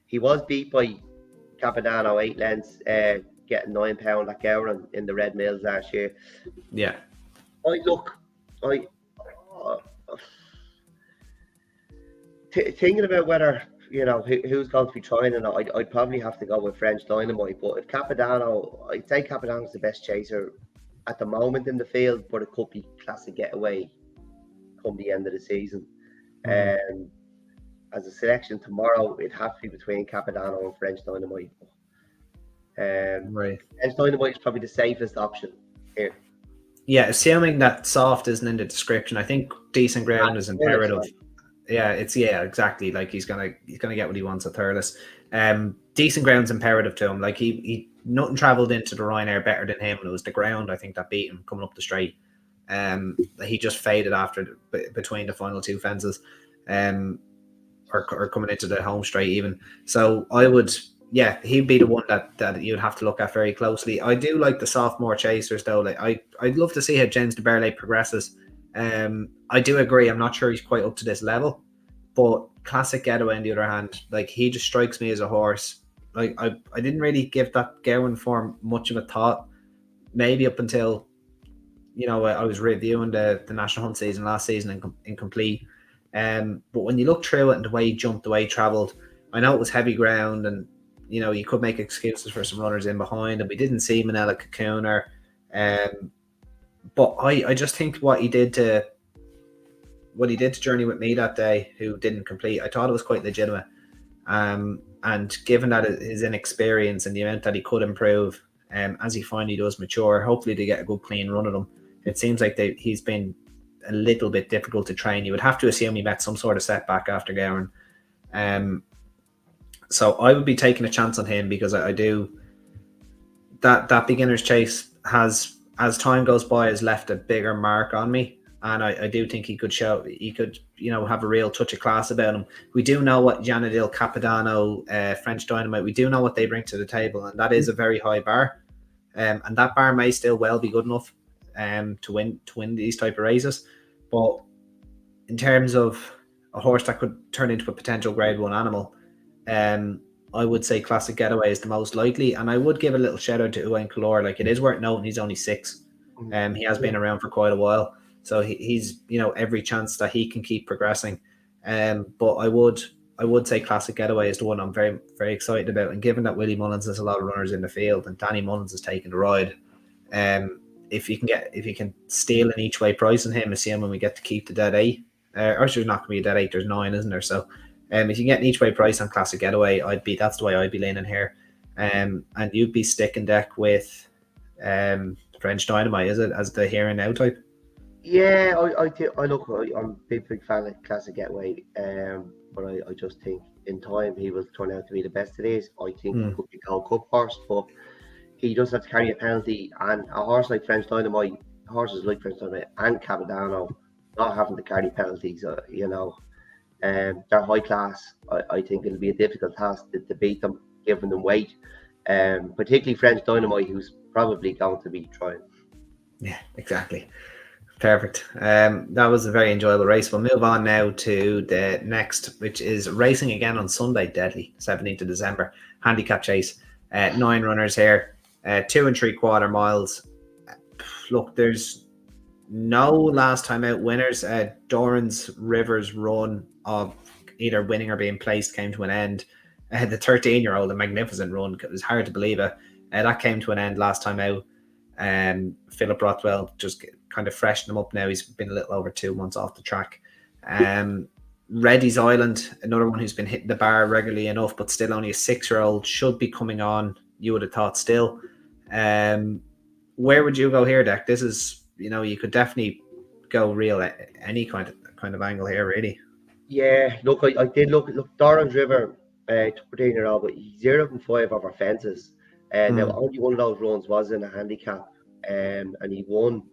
He was beat by Capadano 8 lengths, getting £9 at Gowran in the Red Mills last year. Yeah. Thinking about whether who's going to be trying, and I'd probably have to go with French Dynamite. But if Capadano, I'd say Capadano's the best chaser at the moment in the field, but it could be Classic Getaway come the end of the season. As a selection tomorrow, it'd have to be between Capadano and French Dynamite. Right. French Dynamite is probably the safest option here. Yeah, assuming that soft isn't in the description, I think decent ground is imperative. Yeah, exactly. Like he's gonna get what he wants at Thurles. Decent ground's imperative to him. Like he nothing travelled into the Ryanair better than him, and it was the ground I think that beat him coming up the straight. He just faded after between the final two fences, or coming into the home straight even. So I would, yeah, he'd be the one that you'd have to look at very closely. I do like the sophomore chasers though. Like I'd love to see how James de Berle progresses. I do agree. I'm not sure he's quite up to this level, but Classic Getaway on the other hand, like he just strikes me as a horse. Like I didn't really give that Gowan form much of a thought. Maybe up until I was reviewing the National Hunt season last season incomplete. But when you look through it and the way he jumped, the way he travelled, I know it was heavy ground, and you could make excuses for some runners in behind, and we didn't see Manila Cocooner. But I just think what he did to Journey with Me that day, who didn't complete, I thought it was quite legitimate. And given that his inexperience and the amount that he could improve, as he finally does mature, hopefully they get a good clean run of him. It seems like he's been a little bit difficult to train. You would have to assume he met some sort of setback after Gowan. So I would be taking a chance on him because I do that beginner's chase has, as time goes by, has left a bigger mark on me. And I do think he could have a real touch of class about him. We do know what Janadil, Capadano, French Dynamite, we do know what they bring to the table, and that is a very high bar. And that bar may still well be good enough to win these type of races. But in terms of a horse that could turn into a potential grade 1 animal, I would say Classic Getaway is the most likely. And I would give a little shout out to Uwain Kalor. Like, it is worth noting he's only 6. He has been around for quite a while. So he's every chance that he can keep progressing. But I would say Classic Getaway is the one I'm very, very excited about. And given that Willie Mullins has a lot of runners in the field and Danny Mullins has taken the ride, if you can steal an each way price on him, assuming we get to keep the dead 8, or there's not going to be a dead 8, there's 9, isn't there? So if you get an each way price on Classic Getaway, that's the way I'd be leaning here. And you'd be sticking deck with French Dynamite, is it, as the here and now type? Yeah, I'm a big fan of Classic Getaway, but I just think in time he will turn out to be the best it is. I think he could be a Gold Cup horse, but he does have to carry a penalty, and a horse like French Dynamite, horses like French Dynamite and Capadano not having to carry penalties, they're high class. I think it'll be a difficult task to beat them, given them weight, particularly French Dynamite, who's probably going to be trying. Yeah, exactly. Perfect. That was a very enjoyable race. We'll move on now to the next, which is racing again on Sunday, deadly, 17th of December, handicap chase. 9 runners here. 2 3/4 miles. Look, there's no last time out winners. Doran's Rivers run of either winning or being placed came to an end. The 13-year-old, a magnificent run. It was hard to believe it. That came to an end last time out. Philip Rothwell just kind of freshened him up now. He's been a little over 2 months off the track. Reddy's Island, another one who's been hitting the bar regularly enough, but still only a 6-year-old, should be coming on, you would have thought still. Where would you go here, Deck? This is, you could definitely go real any kind of angle here, really. Yeah, look, I did look. Doran's River, 13-year-old, but he's 0-5 over fences. Now, only one of those runs was in a handicap, and he won.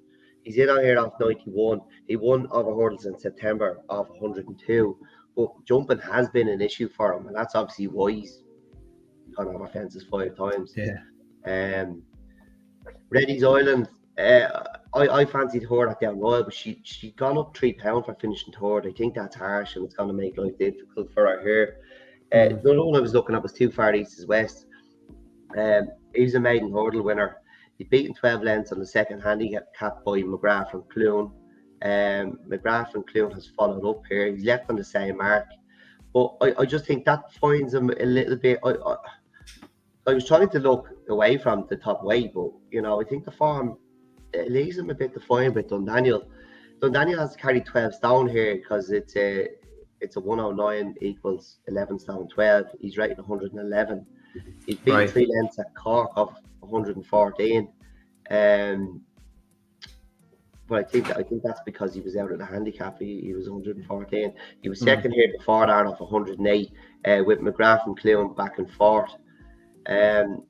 He's in on here off 91. He won over hurdles in September off 102. But jumping has been an issue for him, and that's obviously why he's gone over fences 5 times. Yeah. Reddy's Island, I fancied her at down Royal, but she gone up £3 for finishing third. I think that's harsh, and it's going to make life difficult for her here. The other one I was looking at was Too Far East is West. He's a maiden hurdle winner. He's beaten 12 lengths on the second handicap by McGrath and Clune. McGrath and Clune has followed up here. He's left on the same mark. But I just think that finds him a little bit. I was trying to look away from the top weight, but I think the form leaves him a bit to find with Dundaniel. Dundaniel has carried 12 stone here because it's a 109 equals 11 stone 12. He's rated 111. He's beaten 3 lengths at Cork of 114. But I think that's because he was out of the handicap. He was 114. He was second here before that off 108 with McGrath and Clune back and forth. I'm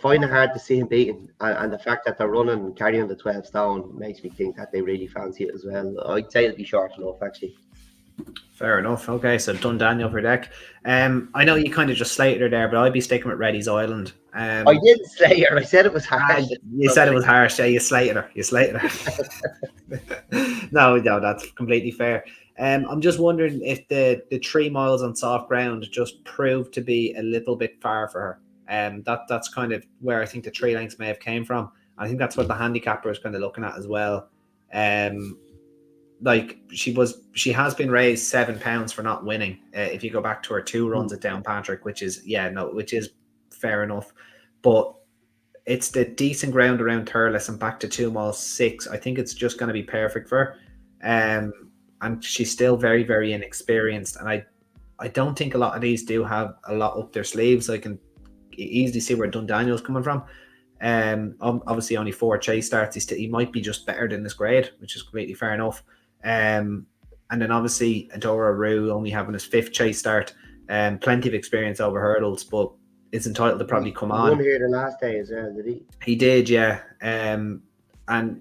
finding it hard to see him beaten, and the fact that they're running and carrying the 12 stone makes me think that they really fancy it as well. I'd say it'll be short enough, actually. Fair enough. Okay, so Dundaniel for Deck. I know you kind of just slated her there, but I'd be sticking with Reddy's Island. I didn't slate her. I said it was harsh. You said it was harsh. Yeah, you slated her. No, that's completely fair. I'm just wondering if the 3 miles on soft ground just proved to be a little bit far for her. That's kind of where I think the 3 lengths may have came from. I think that's what the handicapper is kind of looking at as well. Like she has been raised £7 for not winning. If you go back to her 2 runs at Downpatrick, which is fair enough, but it's the decent ground around Thurles and back to 2 miles 6. I think it's just going to be perfect for her. And she's still very, very inexperienced, and I don't think a lot of these do have a lot up their sleeves. I can easily see where Dundaniel's coming from. Obviously only 4 chase starts. He might be just better than this grade, which is completely fair enough. And then obviously Adora Rue only having his 5th chase start. Plenty of experience over hurdles, but is entitled to probably come on. He won here the last day as well, did he? He did, yeah. And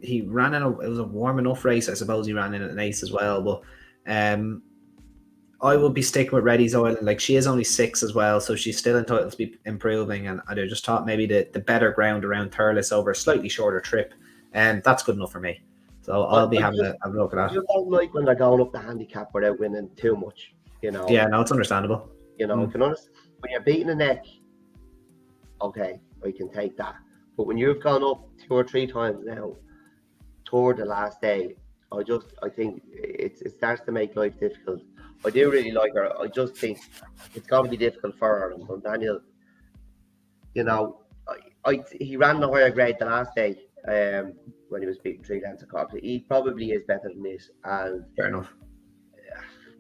he ran in it was a warm enough race. I suppose he ran in at an ace as well. But I will be sticking with Reddy's Island. Like, she is only 6 as well, so she's still entitled to be improving. And I just thought maybe the better ground around Thurles over a slightly shorter trip. And that's good enough for me. So I'll be having a look at that. You don't like when they're going up the handicap without winning too much, Yeah, no, it's understandable. I can understand. When you're beating a neck, okay, I can take that. But when you've gone up 2 or 3 times now toward the last day, I think it starts to make life difficult. I do really like her. I just think it's going to be difficult for her. And Daniel, he ran the higher grade the last day when he was beating 3 lengths of Cork. He probably is better than this. And fair enough.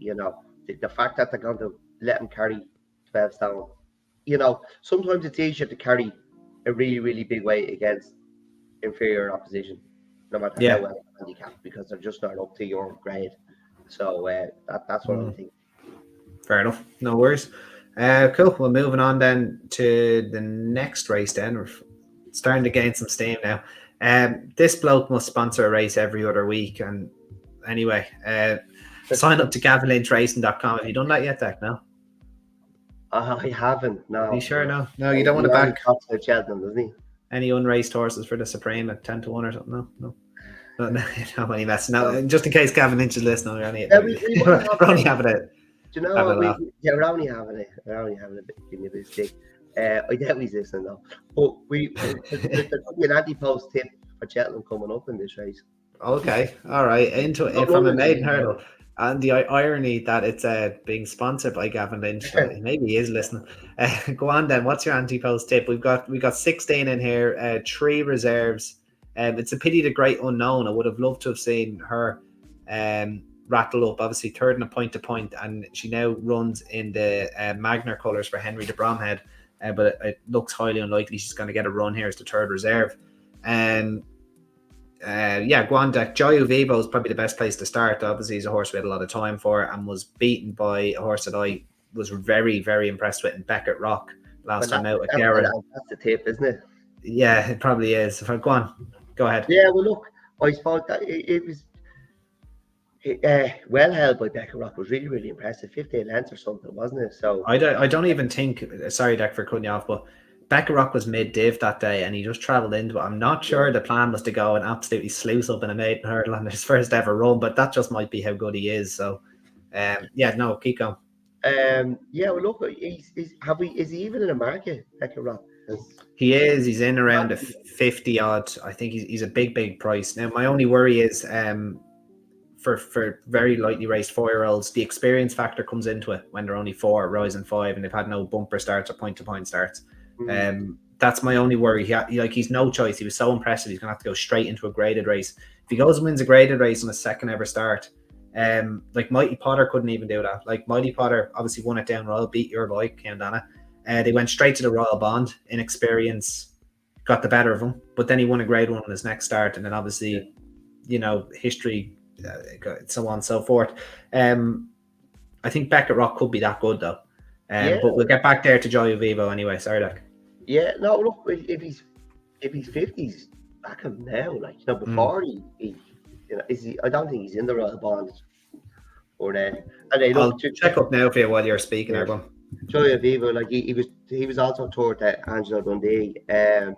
The fact that they're going to let him carry 12 stone, sometimes it's easier to carry a really, really big weight against inferior opposition, no matter how well handicapped, because they're just not up to your grade. So that's what I think. Fair enough. No worries. Cool. Well, moving on then to the next race then. We're starting to gain some steam now. This bloke must sponsor a race every other week. And anyway, sign up to GavinLynchRacing.com. Have you done that yet, Dak? No? I haven't, no. Are you sure? No, you don't want to back Cheltenham, doesn't he? Any unraced horses for the Supreme at 10 to 1 or something? No. No, I'm only messing. No, just in case Gavin Lynch is listening, we're only having it. Do you know what? We're only having it. We're only having a bit, giving you a bit of stick. I doubt he's listening though. But there could be an anti-post tip for Cheltenham coming up in this race. Okay, all right. Into it from a maiden hurdle, and the irony that it's being sponsored by Gavin Lynch. So maybe he is listening. Go on then. What's your anti-post tip? We've got 16 in here. 3 reserves. It's a pity the great unknown. I would have loved to have seen her rattle up. Obviously, third in a point to point, and she now runs in the Magner colours for Henry de Bromhead. But it looks highly unlikely she's going to get a run here as the third reserve. Go on deck. Joy Vivo is probably the best place to start. Obviously, he's a horse we had a lot of time for and was beaten by a horse that I was very, very impressed with in Beckett Rock last time out at Garrett. That's the tip, isn't it? Yeah, it probably is. Go on, go ahead. Yeah, well, look, I suppose that it was well held by Beckett Rock. Was really, really impressive. 15 lengths or something, wasn't it? So I don't even think. Sorry, Deck, for cutting you off, but Beckett Rock was mid-div that day and he just travelled into it. I'm not sure the plan was to go and absolutely sluice up in a maiden hurdle on his first ever run, but that just might be how good he is. So, keep going. Well, look, is he even in a market, Beckett Rock? He is. He's in around a 50 odd. I think he's a big price. Now, my only worry is for very lightly raced 4-year-olds, the experience factor comes into it when they're only 4, rising 5, and they've had no bumper starts or point-to-point starts. That's my only worry. He's no choice. He was so impressive. He's gonna have to go straight into a graded race. If he goes and wins a graded race on his second ever start, like Mighty Potter couldn't even do that. Like Mighty Potter obviously won it down Royal, beat your boy Kendana. They went straight to the Royal Bond. Inexperience got the better of him, but then he won a grade 1 on his next start, and then obviously, history, so on and so forth. I think Beckett Rock could be that good though. But we'll get back there to Joy Vivo anyway. Sorry, Doc. Yeah, no, look, if he's 50s, back him now. Like, before is he? I don't think he's in the Royal Bond. Or then, I'll check up now for you while you're speaking, everyone. Joy Vivo, like he was also toured at Angelo Dundee. I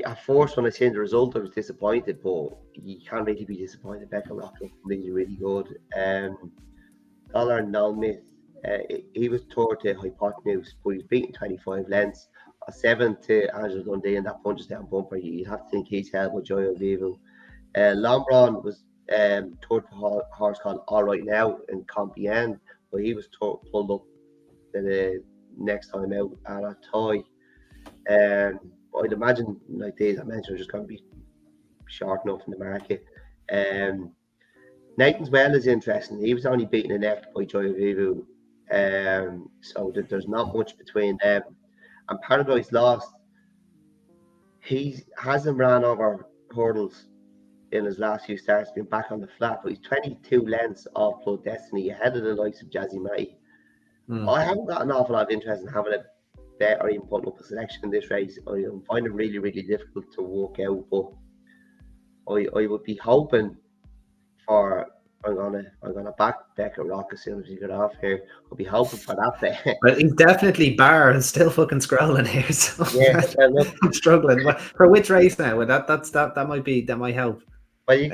at first when I seen the result, I was disappointed, but you can't really be disappointed. Beckett Rock looked really good. Dollar No Myth. He was toured to Hypotenuse, but he's beaten 25 lengths. A 7 to Angelo Dundee and that Punchestown bumper. You'd have to think he's held with Joy Vivo. Lombron was toured for a horse called All Right Now in Compiègne, but he was pulled up the next time out at a toy. I'd imagine like these I mentioned are just going to be short enough in the market. Nathan's Well is interesting. He was only beaten in F by Joy Vivo. So there's not much between them. And Paradise Lost, he hasn't ran over hurdles in his last few starts, been back on the flat, but he's 22 lengths off Blood Destiny, ahead of the likes of Jazzy Matty. I haven't got an awful lot of interest in having a bet or even putting up a selection in this race. I find it really, really difficult to work out, but I would be hoping for. I'm gonna back Beckett Rock as soon as we get off here. I'll be hoping for that bet. But he's definitely bar and still fucking scrolling here. So yeah, I'm struggling. For which race now? Well, that might help. Well, you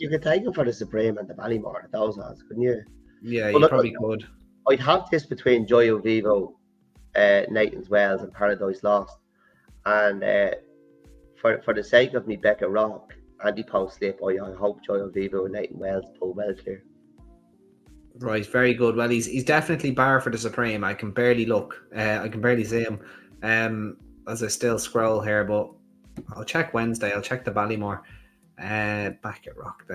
could take him for the Supreme and the Ballymore at those odds, couldn't you? Yeah, you probably could. I'd have this between Joy Vivo, Nathan's Wells, and Paradise Lost, and for the sake of me, Beckett Rock. Anti-post slip. I hope Joy Vivo and Nathan Wells pull well clear. Right, very good. Well, he's definitely bar for the Supreme. I can barely look. I can barely see him as I still scroll here, but I'll check Wednesday. I'll check the Ballymore. Beckett Rock.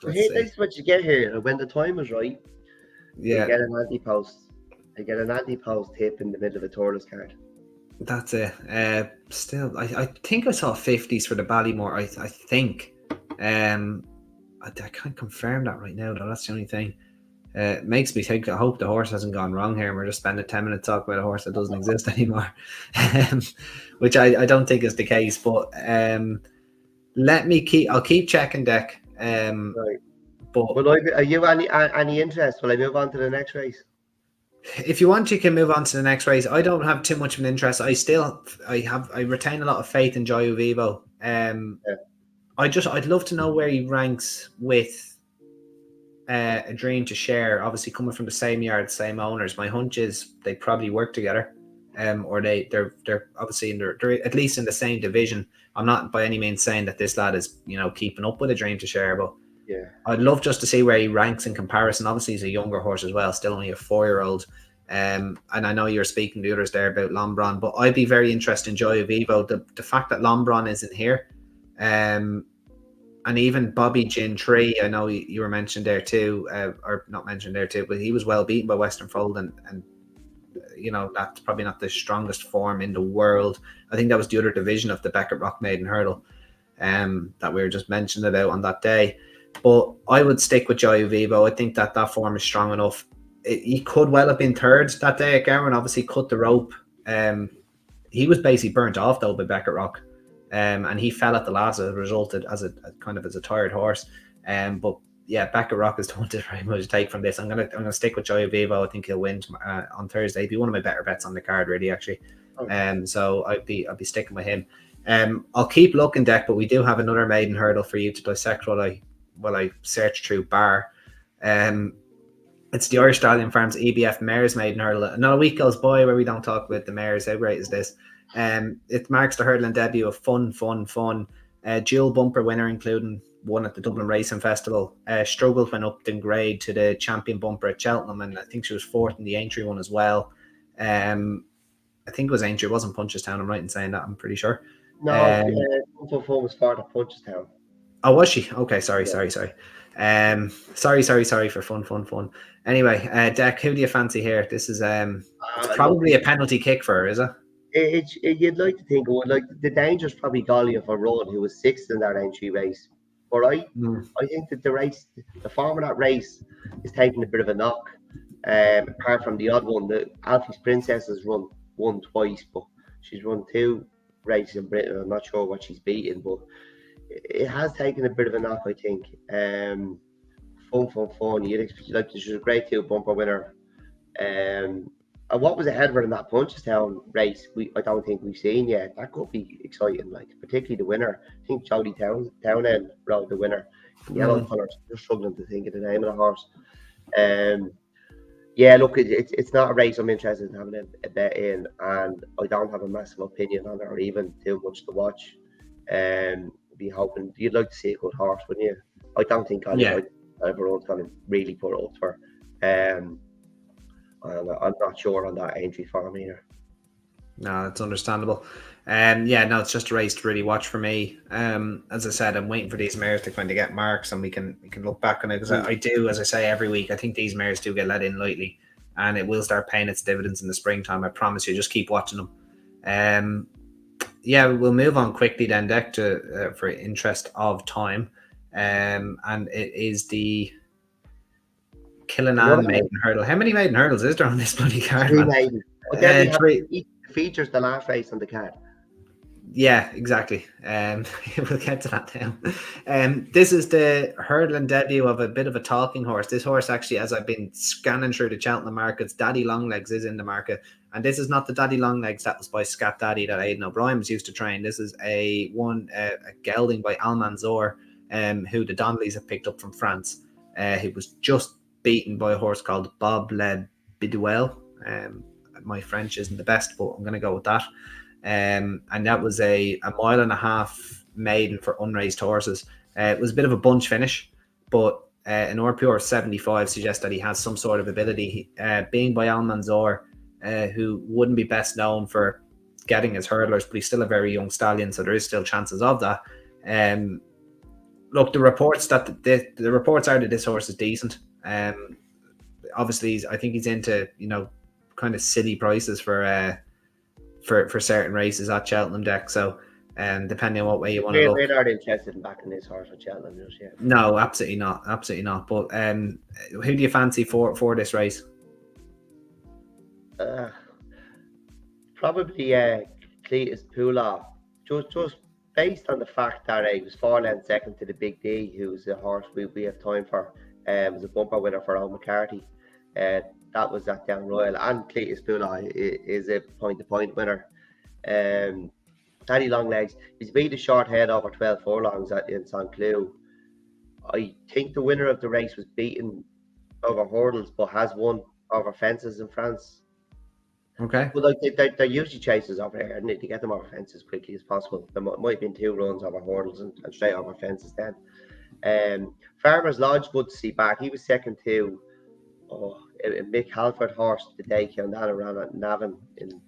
So this is what you get here. When the time is right, you get an anti-post. You get an anti-post tip in the middle of a Thurles card. That's it. Still, I think I saw 50s for the Ballymore. I think. I can't confirm that right now, though. That's the only thing. It makes me think. I hope the horse hasn't gone wrong here. And we're just spending 10 minutes talking about a horse that doesn't exist anymore, which I don't think is the case. But I'll keep checking, Deck. Right. But are you any interest? Will I move on to the next race? If you want, you can move on to the next race. I don't have too much of an interest. I retain a lot of faith in Joy Vivo. I'd love to know where he ranks with A Dream to Share. Obviously, coming from the same yard, same owners. My hunch is they probably work together. or they're obviously they're at least in the same division. I'm not by any means saying that this lad is keeping up with a Dream to Share, but Yeah. I'd love just to see where he ranks in comparison. Obviously, he's a younger horse as well, still only a 4-year-old. And I know you're speaking to others there about Lombron, but I'd be very interested in Joy of Evo. The fact that Lombron isn't here, and even Bobby Gin Tree, I know you were mentioned there too, or not mentioned there too, but he was well beaten by Western Fold, and that's probably not the strongest form in the world. I think that was the other division of the Beckett Rock Maiden Hurdle that we were just mentioning about on that day. But I would stick with Joy of Evo. I think that form is strong enough. He could well have been third that day at Gowan, obviously cut the rope. He was basically burnt off though by Beckett Rock, and he fell at the last as a result as a tired horse. But yeah, Beckett Rock is the one to very much take from this. I'm gonna stick with Joy of Evo. I think he'll win on Thursday. He'd be one of my better bets on the card, really, actually. Okay. So I'll be sticking with him. I'll keep looking, Deck, but we do have another maiden hurdle for you to dissect while I search through Bar. It's the Irish Stallion Farms EBF Mares Maiden Hurdle. Not a week goes by where we don't talk about the mares. How great is this? It marks the hurdling debut of fun. Dual bumper winner, including one at the Dublin Racing Festival. Struggled when upped in grade to the champion bumper at Cheltenham, and I think she was fourth in the Aintree one as well. I think it was Aintree, it wasn't Punchestown. I'm right in saying that, I'm pretty sure. No, Fun was part of Punchestown. Oh, was she? Okay, sorry. Sorry for fun. Anyway, Deck, who do you fancy here? This is it's probably a penalty kick for her, is it? You'd like to think it would. Like, the danger's probably Golly of a Road, who was sixth in that entry race. But I think that the form of that race is taking a bit of a knock. Apart from the odd one, the Alfie's Princess has run one twice, but she's run 2 races in Britain. I'm not sure what she's beaten, but it has taken a bit of a knock, I think. Fun. You'd expect, like, she's a great 2 bumper winner. And what was ahead of her in that Punchestown race, I don't think we've seen yet. That could be exciting, like, particularly the winner. I think Jodie Townend rode the winner in yellow colours. I'm just struggling to think of the name of the horse. Yeah, look, it's not a race I'm interested in having a bet in, and I don't have a massive opinion on it or even too much to watch. Be hoping you'd like to see a good horse, wouldn't you? I don't think everyone's going to really put it up for. And I'm not sure on that entry form either. No, it's understandable. It's just a race to really watch for me. As I said, I'm waiting for these mares to kind of get marks, and we can look back on it, because I do, as I say every week, I think these mares do get let in lightly, and it will start paying its dividends in the springtime. I promise you. Just keep watching them. We'll move on quickly then, Deck, to for interest of time, and it is the Killinane Maiden Hurdle. How many maiden hurdles is there on this bloody card? 3 maiden. Three features the last race on the card. Yeah, exactly. We'll get to that now. This is the hurdling debut of a bit of a talking horse. This horse, actually, as I've been scanning through the Cheltenham markets, Daddy Longlegs is in the market. And this is not the Daddy Longlegs that was by Scat Daddy that Aidan O'Brien was used to train. This is a gelding by Almanzor, who the Donnellys have picked up from France. He was just beaten by a horse called Bob Le Bidouel. My French isn't the best, but I'm going to go with that. And that was a 1.5 mile maiden for unraced horses. It was a bit of a bunch finish, but an RPR 75 suggests that he has some sort of ability. Being by Almanzor, who wouldn't be best known for getting his hurdlers, but he's still a very young stallion, so there is still chances of that. Look, the reports are that this horse is decent. Obviously, I think he's into kind of silly prices for certain races at Cheltenham, Deck. So, depending on what way you want to look. We're not interested in backing this horse at Cheltenham just yet. No, absolutely not. But who do you fancy for this race? Probably Cletus Pula. Just based on the fact that he was 4 lengths second to the Big D, who's a horse we have time for. Was a bumper winner for Owen McCarthy. That was at Down Royal, and Cletus Pula is a point-to-point winner. Daddy Longlegs, he's beat a short head over 12 furlongs in St. Cloud. I think the winner of the race was beaten over hurdles, but has won over fences in France. Okay. But like they're usually chases over there, and they get them over fence as quickly as possible. There might have been 2 runs over hurdles and straight over fences then. Farmer's Lodge, good to see back. He was second to Mick Halford horse the day came down around at Navan in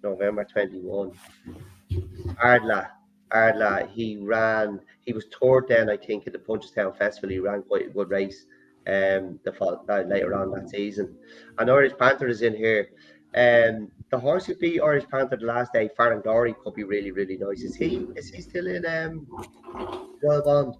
November 21. Ardla, he was third then, I think, at the Punchestown Festival. He ran quite a good race later on that season. And Irish Panther is in here. The horse who beat Irish Panther the last day, Farron Glory, could be really, really nice. Is he still in Royal Bond?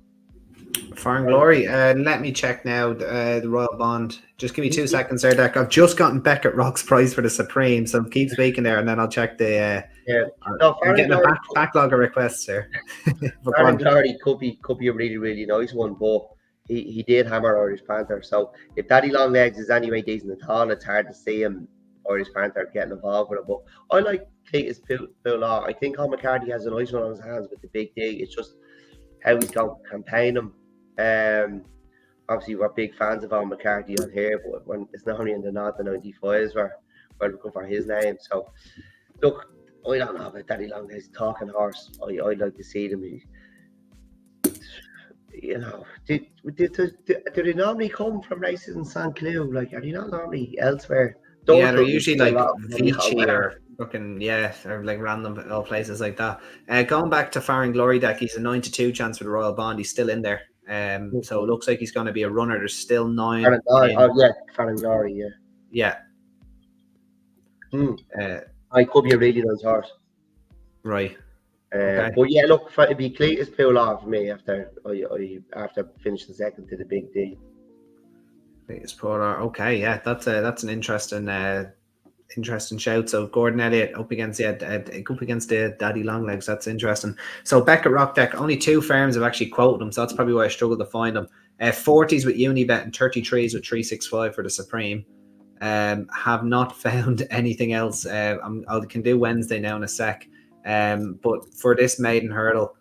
Foreign Glory. Let me check now the Royal Bond. Just give me 2 seconds there, Deck. I've just gotten Beckett Rock's prize for the Supreme, so keep speaking there, and then I'll check the. No, I'm getting a backlog of requests here. Farron Glory could be a really, really nice one, but he did hammer Irish Panther. So if Daddy Longlegs is anyway decent at all, it's hard to see him Irish Panther getting involved with it. But I like Cletus Pula. I think Con McCarthy has a nice one on his hands with the big D. It's just how he's going to campaign him. Obviously, we're big fans of Con McCarthy on here, but when it's not only in the North, the 95s, we're looking for his name. So, look, I don't know about Daddy Longlegs talking horse. I'd like to see them. You know, do they normally come from races in St. Cloud? Like, are they not normally elsewhere? Yeah, they're usually like Vici or fucking or like random places like that. Going back to Farron Glory, Deck, he's a 9-2 chance for the Royal Bond. He's still in there. So it looks like he's going to be a runner. There's still 9. Farron Glory, yeah. I could be a really nice horse. Right. Okay. But yeah, look, it'd be Cletus Pula for me after finishing second to the big D. Cletus Pula. Okay, yeah, that's an interesting shout. So Gordon Elliott up against the Daddy Longlegs. That's interesting. So Beckett Rock, Deck, only 2 firms have actually quoted him, so that's probably why I struggled to find them. 40s with Unibet and 33s with 365 for the Supreme. Have not found anything else. I can do Wednesday now in a sec. But for this maiden hurdle,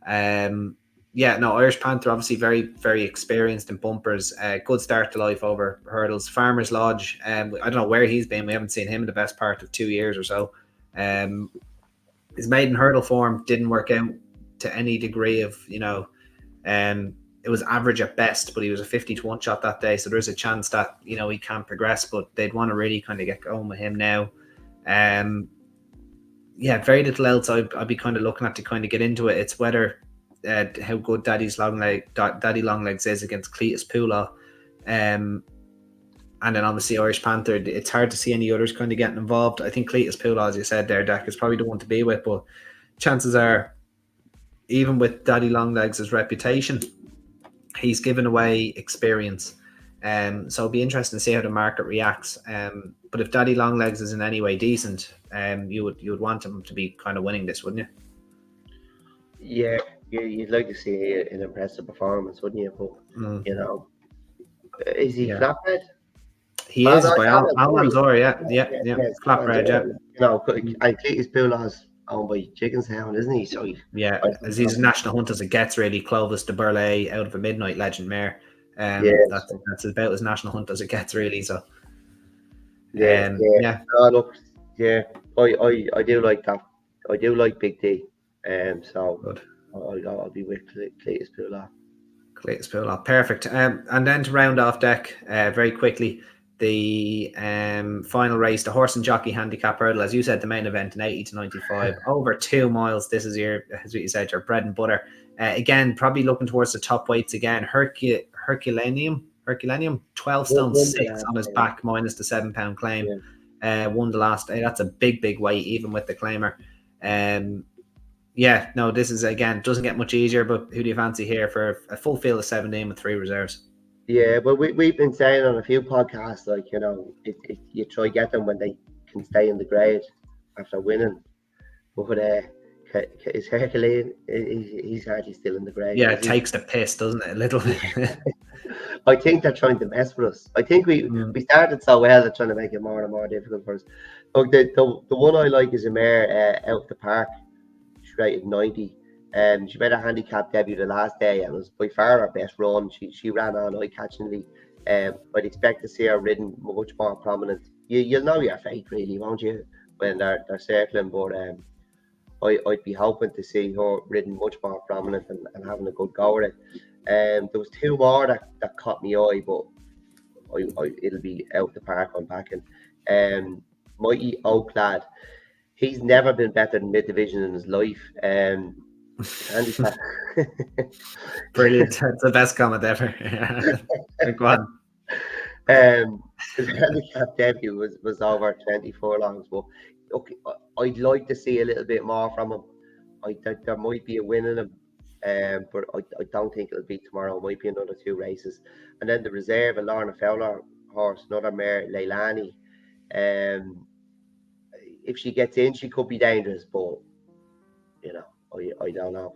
Irish Panther obviously very, very experienced in bumpers. Good start to life over hurdles. Farmer's Lodge, I don't know where he's been. We haven't seen him in the best part of 2 years or so. His maiden hurdle form didn't work out to any degree of, it was average at best, but he was a 50-1 shot that day. So there's a chance that, he can't progress, but they'd want to really kind of get going with him now. Very little else I'd be kind of looking at to kind of get into it. It's whether how good Daddy Longlegs is against Cletus Pula. And then obviously Irish Panther, it's hard to see any others kind of getting involved. I think Cletus Pula, as you said there, Deck, is probably the one to be with, but chances are, even with Daddy Longlegs' reputation, he's given away experience. So it'll be interesting to see how the market reacts. But if Daddy Longlegs is in any way decent, you would want him to be kind of winning this, wouldn't you? Yeah, you'd like to see an impressive performance, wouldn't you? But is he flatbread? He is by Al-Manzoor, yeah, flatbread, yeah. And Cletus Pula's owned by Chicken Sound, isn't he? So as he's a national hunt as it gets, really. Clovis de Burleigh out of a Midnight Legend mare. That's about as national hunt as it gets, really. So I do like that. I do like Big D. So good. I'll be with Cletus Pula. Perfect. And then to round off, Deck, very quickly, the final race, the horse and jockey handicap hurdle, as you said, the main event in 80 to 95, over 2 miles. This is your bread and butter. Again, probably looking towards the top weights again. Herculaneum, 12 stone 6 on his back, minus the £7 claim. Won the last day. That's a big weight, even with the claimer. This is, again, doesn't get much easier, but who do you fancy here for a full field of 17 with 3 reserves? Yeah, but we've been saying on a few podcasts, like, you try get them when they can stay in the grade after winning. But is Herculean, he's hardly still in the grade. Yeah, it takes the piss, doesn't it, a little bit? I think they're trying to mess with us. I think we started so well, they're trying to make it more and more difficult for us. Look, the one I like is a mare out of the park. She rated 90. She made a handicap debut the last day and was by far her best run. She ran on eye-catchingly. I'd expect to see her ridden much more prominent you'll know your fate really, won't you, when they're circling. But I'd be hoping to see her ridden much more prominent and having a good go at it. There was two more that caught me eye, but it'll be out the park. I'm backing. Mighty Oaklad. He's never been better than mid division in his life. Handicap. Brilliant. That's the best comment ever. Go on. His handicap debut was over 24 longs, but okay, I'd like to see a little bit more from him. There might be a win in him, but I don't think it'll be tomorrow. It might be another 2 races. And then the reserve, a Lorna Fowler horse, another mare, Leilani. If she gets in, she could be dangerous, but you know, I don't know.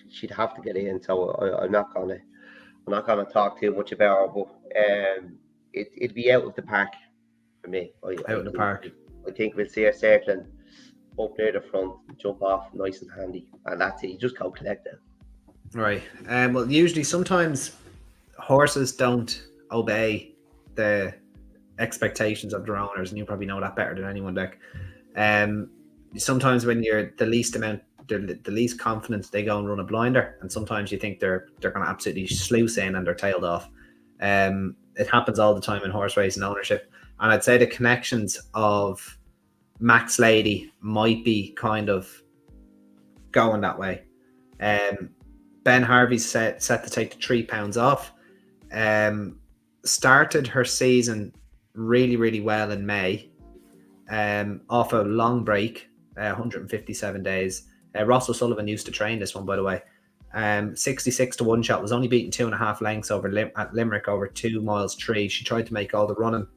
She'd have to get in, so I'm not gonna talk too much about her. But it'd be out of the park for me. Out of the park. I think we'll see her circling up near the front, jump off nice and handy, and that's it. You just go collect it. Right. Well, usually sometimes horses don't obey the expectations of their owners, and you probably know that better than anyone, Beck. Sometimes when you're the least confident, they go and run a blinder, and sometimes you think they're going to absolutely sluice in and they're tailed off. It happens all the time in horse racing ownership, and I'd say the connections of Max Lady might be kind of going that way. Ben Harvey's set to take the 3 pounds off. Started her season really, really well in May, off a long break, 157 days. Ross O'Sullivan used to train this one, by the way. 66 to 1 shot, was only beaten 2.5 lengths at Limerick over 2 miles 3. She tried to make all the running.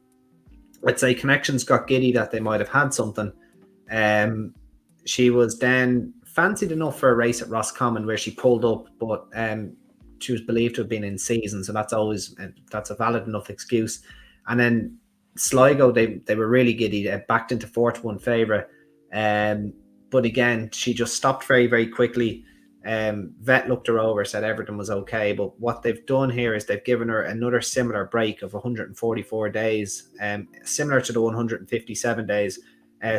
I'd say connections got giddy that they might have had something. She was then fancied enough for a race at Roscommon where she pulled up, but she was believed to have been in season, so that's a valid enough excuse. And then Sligo, they were really giddy, backed into 4-1 favourite, but again she just stopped very, very quickly. Vet looked her over, said everything was okay, but what they've done here is they've given her another similar break of 144 days, similar to the 157 days,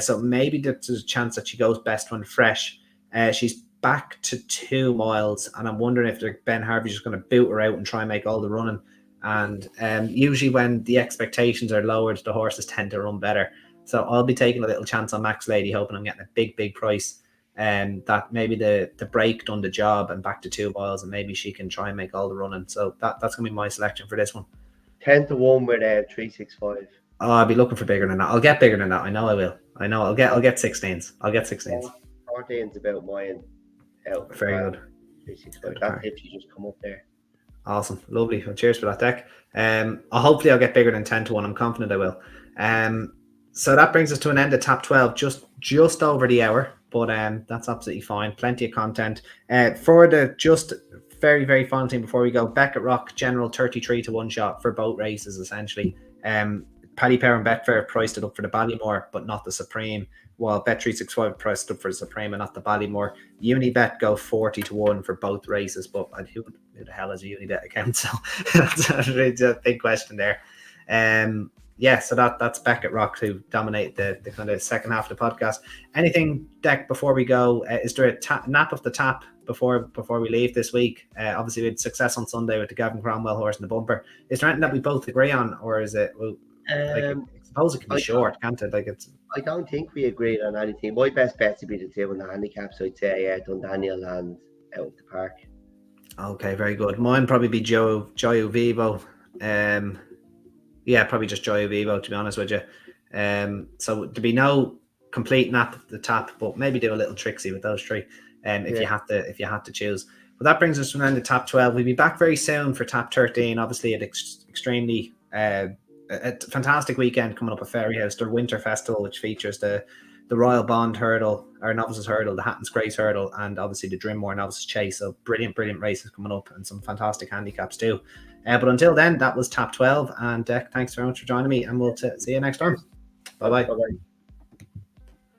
so maybe there's a chance that she goes best when fresh. She's back to 2 miles, and I'm wondering if Ben Harvey's just going to boot her out and try and make all the running. And usually when the expectations are lowered, the horses tend to run better. So I'll be taking a little chance on Max Lady, hoping I'm getting a big, big price. That maybe the break done the job and back to 2 miles, and maybe she can try and make all the running. So that's going to be my selection for this one. 10 to 1 with 365. Oh, I'll be looking for bigger than that. I'll get bigger than that. I know I will. I know I'll get 16s. I'll get 16s. 14's about mine. Very good. 365. That's if you just come up there. Awesome, lovely. Well, cheers for that, Deck. Hopefully I'll get bigger than 10 to 1. I'm confident I will. So that brings us to an end of top 12, just over the hour, but that's absolutely fine. Plenty of content. For the just very, very final thing before we go, Beckett Rock General 33 to 1 shot for both races essentially. Paddy Power and Betfair priced it up for the Ballymore, but not the Supreme, while Bet365 priced up for the Supreme and not the Ballymore. Unibet go 40 to 1 for both races, but who the hell has a Unibet account? So that's a big question there. So that's Beckett Rock, who dominate the kind of second half of the podcast. Anything, Deck, before we go? Is there a nap of the tap before we leave this week? Obviously we had success on Sunday with the Gavin Cromwell horse in the bumper. Is there anything that we both agree on, or is it? Well, I suppose it can be short, can't it? I don't think we agreed on anything. My best bet to be the 2 in the handicap, so I'd say Dundaniel and out of the park. Okay, very good. Mine probably be Joyo Vivo. Probably just Joyo Vivo, to be honest with you. So there'd be no complete nap of the tap, but maybe do a little tricksy with those 3. If you had to choose. But that brings us to an end of top 12. We'll be back very soon for top 13. Obviously, an extremely a fantastic weekend coming up at Fairyhouse, their winter festival, which features the Royal Bond Hurdle, or Novices Hurdle, the Hatton's Grace Hurdle, and obviously the Drimmore Novices Chase. So brilliant races coming up, and some fantastic handicaps too. But until then, that was top 12, and thanks very much for joining me, and we'll see you next time. Bye bye.